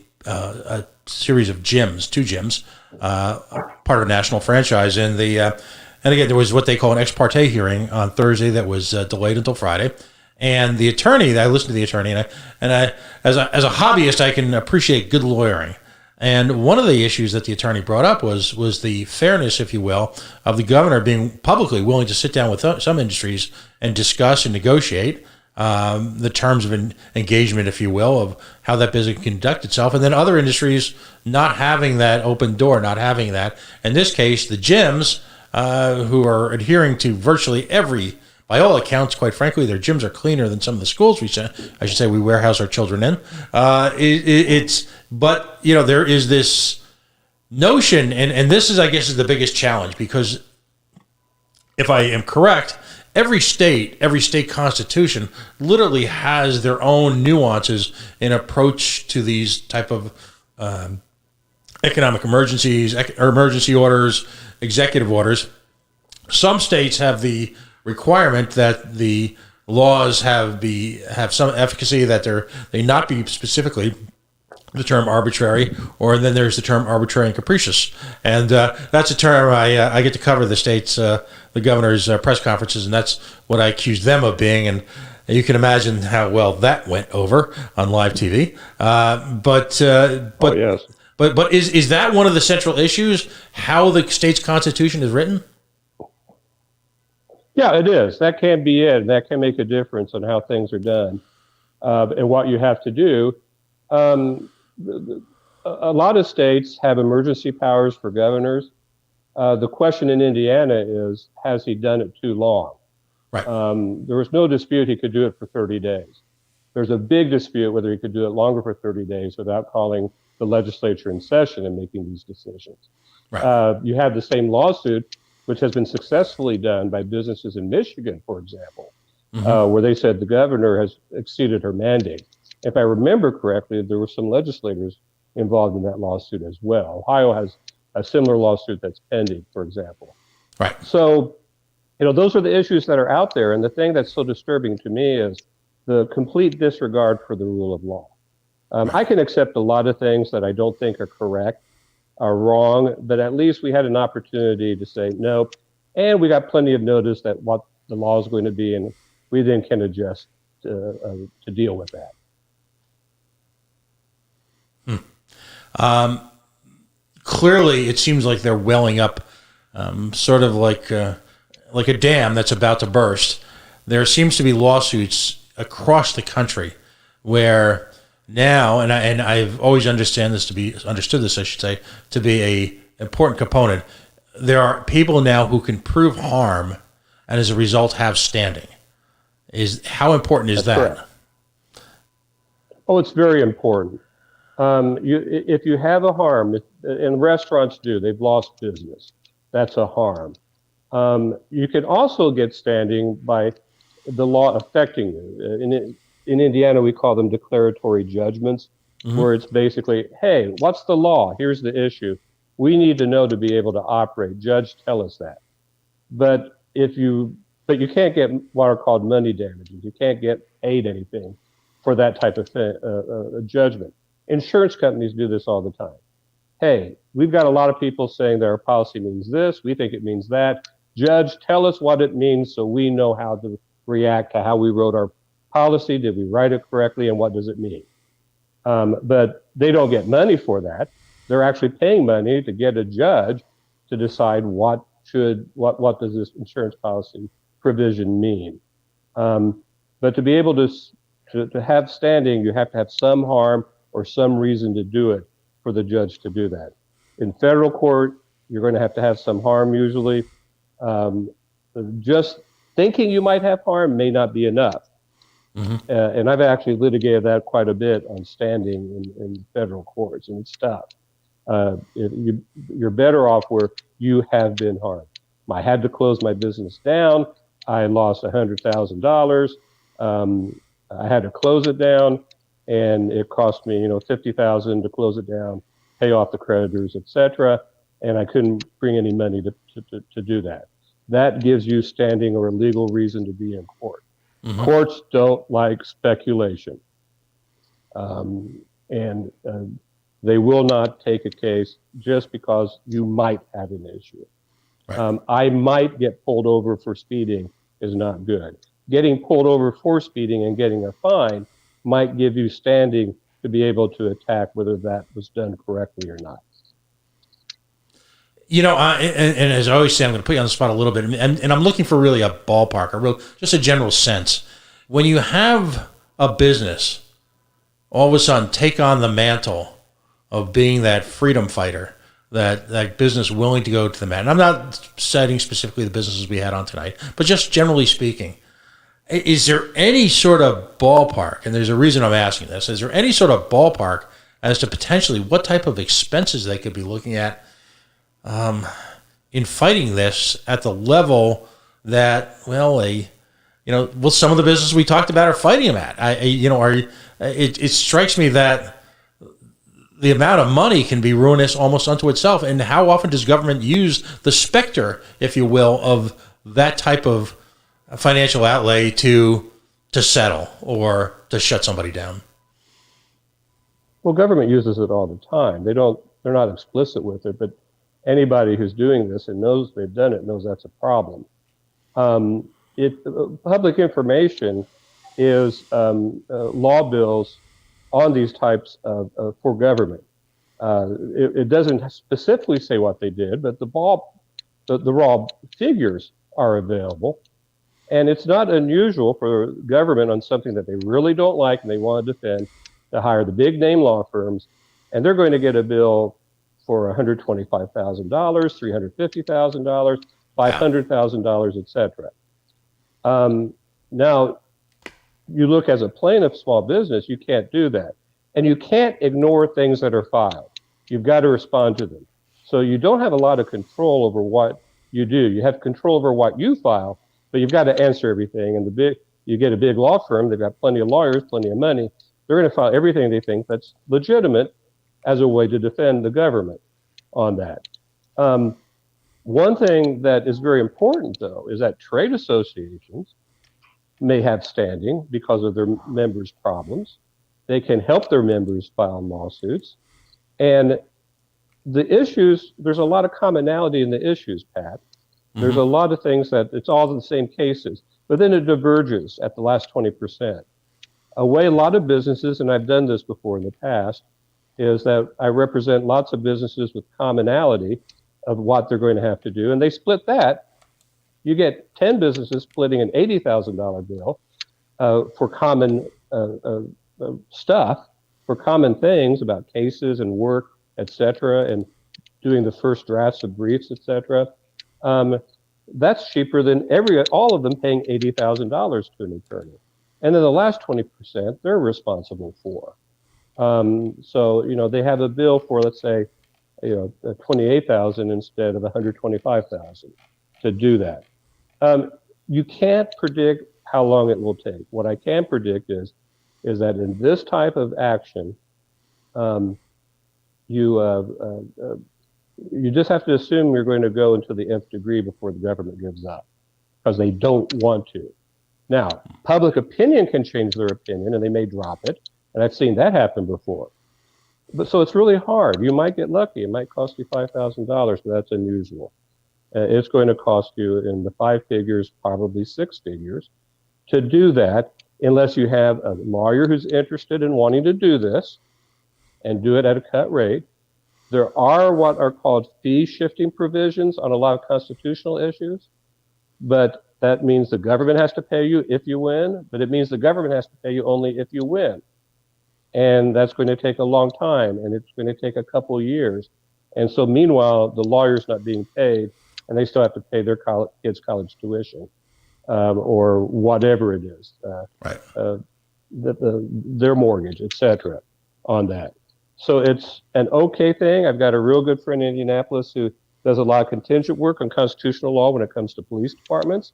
series of gyms, 2 gyms, part of a national franchise. And again, there was what they call an ex parte hearing on Thursday that was delayed until Friday. And the attorney, I listened to the attorney, and I as a hobbyist, I can appreciate good lawyering. And one of the issues that the attorney brought up was the fairness, if you will, of the governor being publicly willing to sit down with some industries and discuss and negotiate the terms of engagement, if you will, of how that business can conduct itself, and then other industries not having that open door, not having that. In this case, the gyms, who are adhering to virtually every, by all accounts, quite frankly, their gyms are cleaner than some of the schools we warehouse our children in. But you know, there is this notion, and this is, I guess, is the biggest challenge, because if I am correct, every state constitution literally has their own nuances in approach to these type of economic emergencies, or emergency orders, executive orders. Some states have the requirement that the laws have some efficacy, that they not be specifically the term arbitrary, or then there's the term arbitrary and capricious, and that's a term I get to cover the states, the governor's press conferences, and that's what I accuse them of being, and you can imagine how well that went over on live TV. But yes. But is that one of the central issues? How the state's constitution is written? Yeah, it is. That can be it. That can make a difference on how things are done, and what you have to do. A lot of states have emergency powers for governors. The question in Indiana is, has he done it too long? Right. There was no dispute he could do it for 30 days. There's a big dispute whether he could do it longer for 30 days without calling the legislature in session and making these decisions. Right. You have the same lawsuit, which has been successfully done by businesses in Michigan, for example, where they said the governor has exceeded her mandate. If I remember correctly, there were some legislators involved in that lawsuit as well. Ohio has a similar lawsuit that's pending, for example. Right. So, those are the issues that are out there. And the thing that's so disturbing to me is the complete disregard for the rule of law. I can accept a lot of things that I don't think are correct, are wrong, but at least we had an opportunity to say nope. And we got plenty of notice that what the law is going to be, and we then can adjust to deal with that. Clearly, it seems like they're welling up, sort of like a dam that's about to burst. There seems to be lawsuits across the country where now, and I've always understood this, to be a important component. There are people now who can prove harm, and as a result, have standing. How important is that? Correct. Oh, it's very important. If you have a harm, and restaurants do, they've lost business. That's a harm. You can also get standing by the law affecting you. In Indiana, we call them declaratory judgments, where it's basically, hey, what's the law? Here's the issue. We need to know to be able to operate. Judge, tell us that. But you can't get what are called money damages. You can't get paid anything for that type of judgment. Insurance companies do this all the time. Hey, we've got a lot of people saying that our policy means this. We think it means that. Judge, tell us what it means so we know how to react to how we wrote our policy. Did we write it correctly, and what does it mean? But they don't get money for that. They're actually paying money to get a judge to decide what does this insurance policy provision mean. But to be able to have standing, you have to have some harm or some reason to do it for the judge to do that. In federal court, you're going to have some harm usually. Just thinking you might have harm may not be enough. And I've actually litigated that quite a bit on standing in federal courts, and it's tough. You're better off where you have been harmed. I had to close my business down. I lost $100,000. I had to close it down, and it cost me, $50,000 to close it down, pay off the creditors, etc. And I couldn't bring any money to do that. That gives you standing or a legal reason to be in court. Courts don't like speculation, and they will not take a case just because you might have an issue. Right. I might get pulled over for speeding is not good. Getting pulled over for speeding and getting a fine might give you standing to be able to attack whether that was done correctly or not. And as I always say, I'm going to put you on the spot a little bit, and I'm looking for really a ballpark, just a general sense. When you have a business, all of a sudden take on the mantle of being that freedom fighter, that business willing to go to the mat. And I'm not citing specifically the businesses we had on tonight, but just generally speaking, is there any sort of ballpark, and there's a reason I'm asking this, is there any sort of ballpark as to potentially what type of expenses they could be looking at in fighting this at the level that, some of the businesses we talked about are fighting them at? It strikes me that the amount of money can be ruinous almost unto itself. And how often does government use the specter, if you will, of that type of financial outlay to settle or to shut somebody down? Well, government uses it all the time. They're not explicit with it, but anybody who's doing this and knows they've done it knows that's a problem. Public information is law bills on these types of for government. It doesn't specifically say what they did, but the raw figures are available. And it's not unusual for government on something that they really don't like and they want to defend to hire the big name law firms, and they're going to get a bill for $125,000, $350,000, $500,000, etc. Now, you look as a plaintiff, small business, you can't do that. And you can't ignore things that are filed. You've got to respond to them. So you don't have a lot of control over what you do. You have control over what you file, but you've got to answer everything. And you get a big law firm, they've got plenty of lawyers, plenty of money. They're going to file everything they think that's legitimate as a way to defend the government on that. One thing that is very important, though, is that trade associations may have standing because of their members' problems. They can help their members file lawsuits. And the issues, there's a lot of commonality in the issues, Pat. There's a lot of things that it's all the same cases, but then it diverges at the last 20%. A way a lot of businesses, and I've done this before in the past, is that I represent lots of businesses with commonality of what they're going to have to do, and they split that. You get 10 businesses splitting an $80,000 bill for common stuff, for common things about cases and work, etc., and doing the first drafts of briefs, etc. That's cheaper than all of them paying $80,000 to an attorney. And then the last 20% they're responsible for. So, you know, they have a bill for, let's say, you know, 28,000 instead of 125,000 to do that. You can't predict how long it will take. What I can predict is that in this type of action, you just have to assume you're going to go into the nth degree before the government gives up, because they don't want to. Now, public opinion can change their opinion, and they may drop it, and I've seen that happen before. But so it's really hard. You might get lucky. It might cost you $5,000, but that's unusual. It's going to cost you in the 5 figures, probably 6 figures, to do that, unless you have a lawyer who's interested in wanting to do this and do it at a cut rate. There are what are called fee shifting provisions on a lot of constitutional issues, but that means the government has to pay you if you win, but it means the government has to pay you only if you win. And that's going to take a long time, and it's going to take a couple of years. And so meanwhile, the lawyer's not being paid, and they still have to pay their kids' college tuition, or whatever it is, their mortgage, etc., on that. So it's an okay thing. I've got a real good friend in Indianapolis who does a lot of contingent work on constitutional law when it comes to police departments,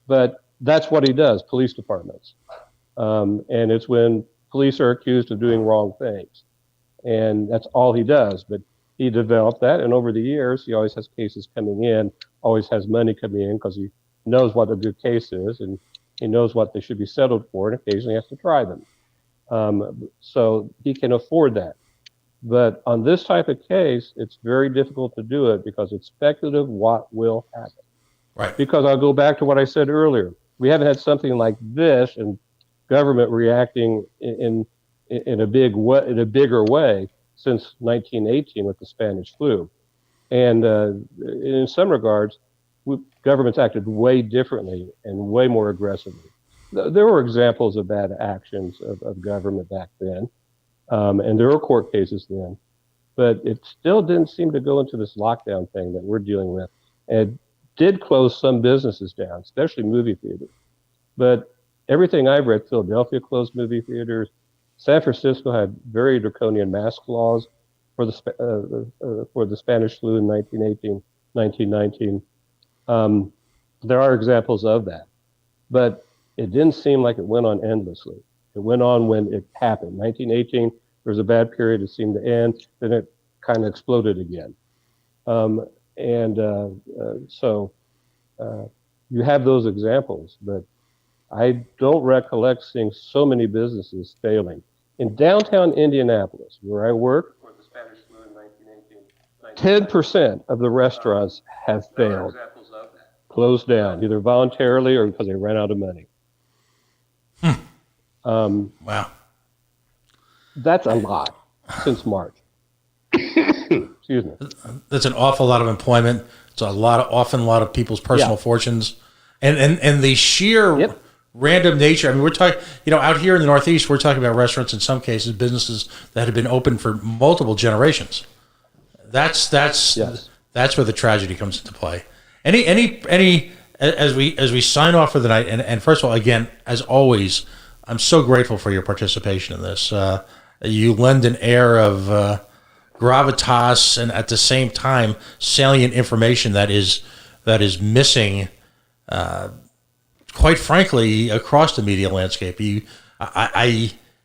but that's what he does, police departments. And it's when police are accused of doing wrong things, and that's all he does. But he developed that, and over the years, he always has cases coming in, always has money coming in, because he knows what a good case is, and he knows what they should be settled for, and occasionally has to try them. So he can afford that. But on this type of case, it's very difficult to do it because it's speculative what will happen. Right. Because I'll go back to what I said earlier. We haven't had something like this and government reacting in a bigger way since 1918 with the Spanish flu. And in some regards, governments acted way differently and way more aggressively. There were examples of bad actions of government back then. And there were court cases then, but it still didn't seem to go into this lockdown thing that we're dealing with. And it did close some businesses down, especially movie theaters. But everything I've read, Philadelphia closed movie theaters. San Francisco had very draconian mask laws for the Spanish flu in 1918, 1919. There are examples of that, but it didn't seem like it went on endlessly. It went on when it happened. 1918, there was a bad period. It seemed to end. Then it kind of exploded again. So you have those examples, but I don't recollect seeing so many businesses failing. In downtown Indianapolis, where I work, 10% of the restaurants have failed, closed down, either voluntarily or because they ran out of money. Wow. That's a lot since March. Excuse me. That's an awful lot of employment. It's often a lot of people's personal fortunes, and the sheer random nature. I mean, we're talking, out here in the Northeast, we're talking about restaurants, in some cases, businesses that have been open for multiple generations. That's where the tragedy comes into play. Any as we sign off for the night, and first of all, again, as always, I'm so grateful for your participation in this. You lend an air of gravitas and at the same time salient information that is missing, quite frankly, across the media landscape. The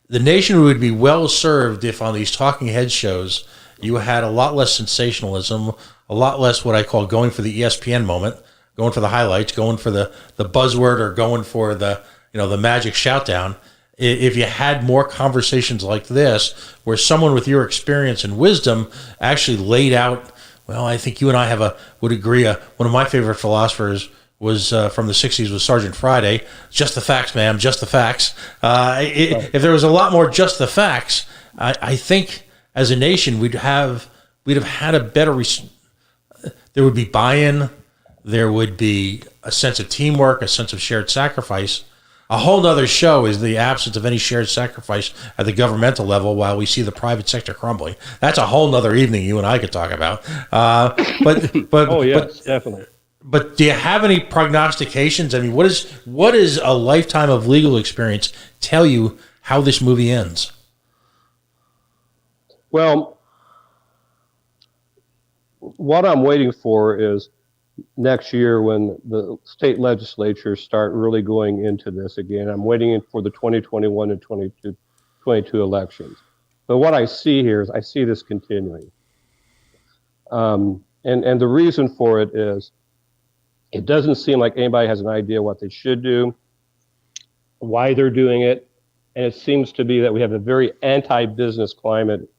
nation would be well served if on these talking head shows you had a lot less sensationalism, a lot less what I call going for the ESPN moment, going for the highlights, going for the buzzword, or going for the magic shoutdown. If you had more conversations like this, where someone with your experience and wisdom actually laid out, well, I think you and I would agree. One of my favorite philosophers was from the 60s was Sergeant Friday. Just the facts, ma'am, just the facts. If there was a lot more just the facts, I think as a nation we'd have had a better there would be buy-in, there would be a sense of teamwork, a sense of shared sacrifice. A whole nother show is the absence of any shared sacrifice at the governmental level while we see the private sector crumbling. That's a whole nother evening you and I could talk about. Definitely. But do you have any prognostications? I mean, what is a lifetime of legal experience tell you how this movie ends? Well, what I'm waiting for is next year when the state legislatures start really going into this again. I'm waiting for the 2021 and 22 elections. But what I see here is I see this continuing. And the reason for it is it doesn't seem like anybody has an idea what they should do, why they're doing it. And it seems to be that we have a very anti-business climate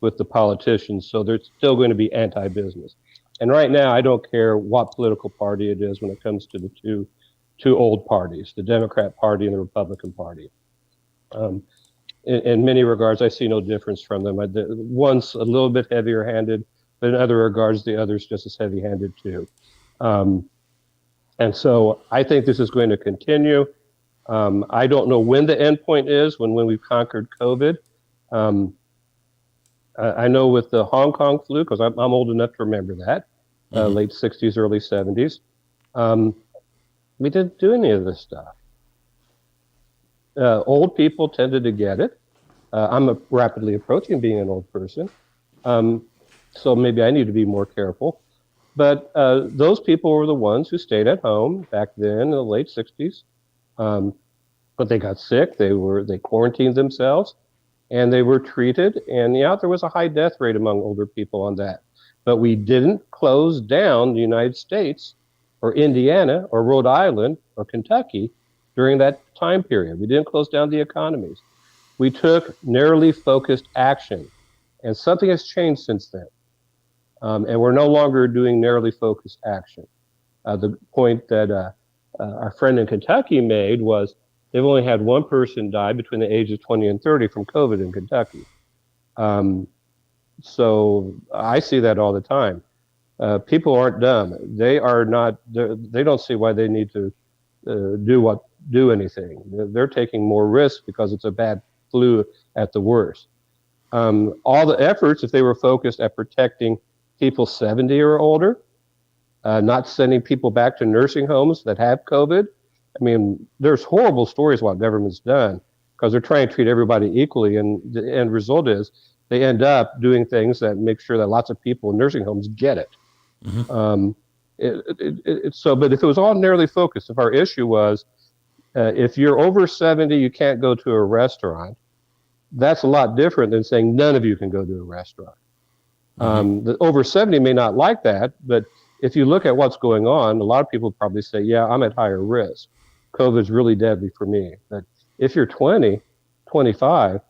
with the politicians. So they're still going to be anti-business. And right now, I don't care what political party it is when it comes to the two old parties, the Democrat Party and the Republican Party. In many regards, I see no difference from them. One's a little bit heavier-handed, but in other regards, the other's just as heavy-handed too. And so I think this is going to continue. I don't know when the end point is, when we've conquered COVID. I know with the Hong Kong flu, because I'm old enough to remember that, late 60s, early 70s, we didn't do any of this stuff. Old people tended to get it. I'm rapidly approaching being an old person, so maybe I need to be more careful. But those people were the ones who stayed at home back then in the late 60s. But they got sick, they quarantined themselves, and they were treated, and there was a high death rate among older people on that. But we didn't close down the United States or Indiana or Rhode Island or Kentucky during that time period. We didn't close down the economies. We took narrowly focused action, and something has changed since then. And we're no longer doing narrowly focused action. The point that our friend in Kentucky made was they've only had one person die between the ages of 20 and 30 from COVID in Kentucky. So I see that all the time. People aren't dumb. They don't see why they need to do anything. They're taking more risks because it's a bad flu at the worst. All the efforts, if they were focused at protecting people 70 or older, not sending people back to nursing homes that have COVID. I mean, there's horrible stories what government's done because they're trying to treat everybody equally, and the end result is they end up doing things that make sure that lots of people in nursing homes get it. Mm-hmm. But if it was all narrowly focused, if our issue was if you're over 70, you can't go to a restaurant, that's a lot different than saying none of you can go to a restaurant. Mm-hmm. The over 70 may not like that, but if you look at what's going on, a lot of people probably say, yeah, I'm at higher risk. COVID's really deadly for me. But if you're 20, 25,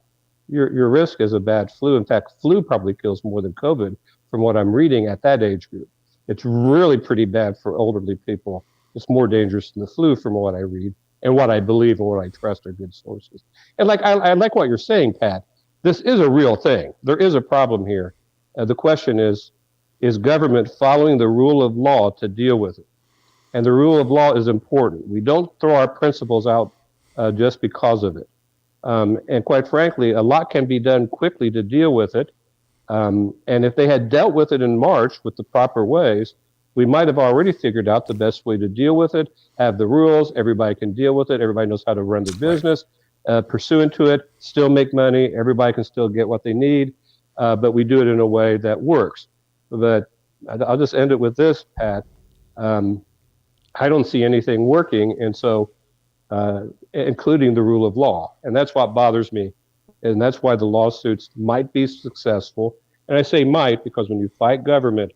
your risk is a bad flu. In fact, flu probably kills more than COVID from what I'm reading at that age group. It's really pretty bad for elderly people. It's more dangerous than the flu from what I read and what I believe and what I trust are good sources. And I like what you're saying, Pat. This is a real thing. There is a problem here. The question is government following the rule of law to deal with it? And the rule of law is important. We don't throw our principles out just because of it. And quite frankly, a lot can be done quickly to deal with it. And if they had dealt with it in March with the proper ways, we might have already figured out the best way to deal with it, have the rules, everybody can deal with it, everybody knows how to run the business, pursuant to it, still make money, everybody can still get what they need, but we do it in a way that works. But I'll just end it with this, Pat. I don't see anything working, and so including the rule of law. And that's what bothers me. And that's why the lawsuits might be successful. And I say might because when you fight government,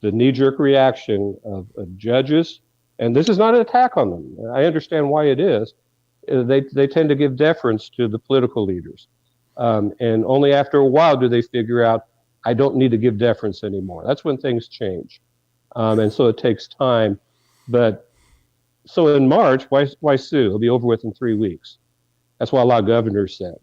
the knee-jerk reaction of judges, and this is not an attack on them. I understand why it is. They tend to give deference to the political leaders. And only after a while do they figure out, I don't need to give deference anymore. That's when things change. And so it takes time. But So in March, why sue? It'll be over with in 3 weeks. That's what a lot of governors said.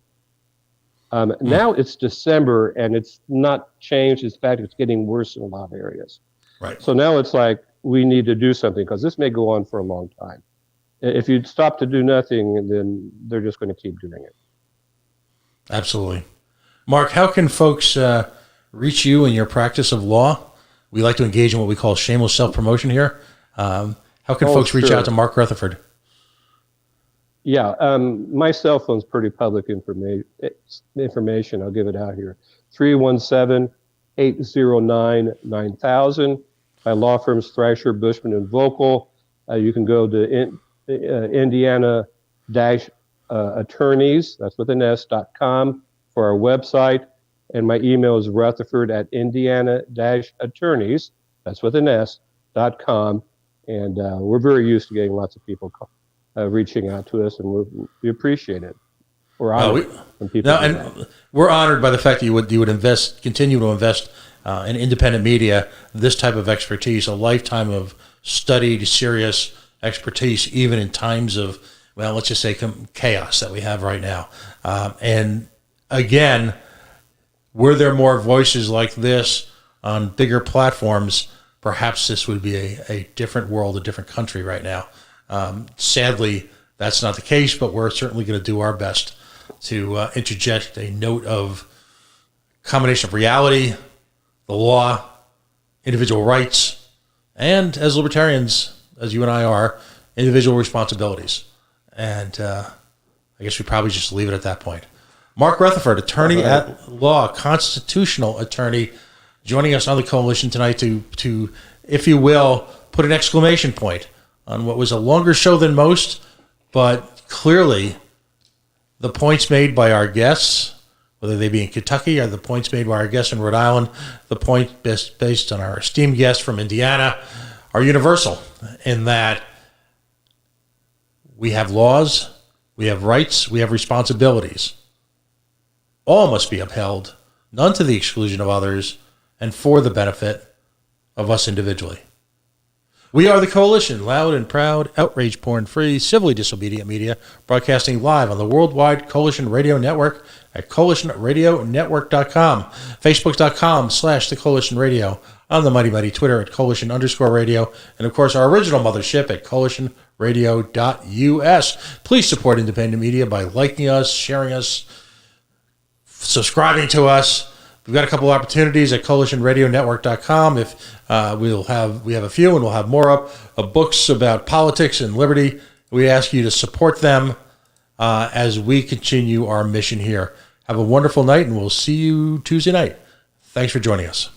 Now it's December and it's not changed. In fact, it's getting worse in a lot of areas. Right. So now it's like we need to do something because this may go on for a long time. If you stop to do nothing, then they're just going to keep doing it. Absolutely. Mark, how can folks reach you in your practice of law? We like to engage in what we call shameless self-promotion here. How can folks reach out to Mark Rutherford? Yeah, my cell phone's pretty public information. I'll give it out here. 317-809-9000. My law firm's Thrasher, Bushman, and Vocal. You can go to Indiana-attorneys, that's with an S.com, for our website. And my email is Rutherford@Indiana-attorneys, that's with an S.com. And we're very used to getting lots of people reaching out to us, and we appreciate it. We're honored when people do that. We're honored by the fact that you would continue to invest in independent media, this type of expertise, a lifetime of studied, serious expertise, even in times of, well, let's just say chaos that we have right now. And again, were there more voices like this on bigger platforms, perhaps this would be a different world, a different country right now. Sadly, that's not the case, but we're certainly going to do our best to interject a note of combination of reality, the law, individual rights, and as libertarians, as you and I are, individual responsibilities. And I guess we probably just leave it at that point. Mark Rutherford, attorney at law, constitutional attorney, joining us on the coalition tonight to, if you will, put an exclamation point on what was a longer show than most, but clearly the points made by our guests, whether they be in Kentucky or the points made by our guests in Rhode Island, the point based on our esteemed guest from Indiana, are universal in that we have laws, we have rights, we have responsibilities. All must be upheld, none to the exclusion of others, and for the benefit of us individually. We are the Coalition, loud and proud, outrage porn-free, civilly disobedient media, broadcasting live on the worldwide Coalition Radio Network at coalitionradionetwork.com, facebook.com/The Coalition Radio, on the Mighty Mighty Twitter at Coalition_radio, and of course our original mothership at coalitionradio.us. Please support independent media by liking us, sharing us, subscribing to us. We've got a couple opportunities at coalitionradionetwork.com. If we have a few, and we'll have more up of books about politics and liberty. We ask you to support them as we continue our mission here. Have a wonderful night, and we'll see you Tuesday night. Thanks for joining us.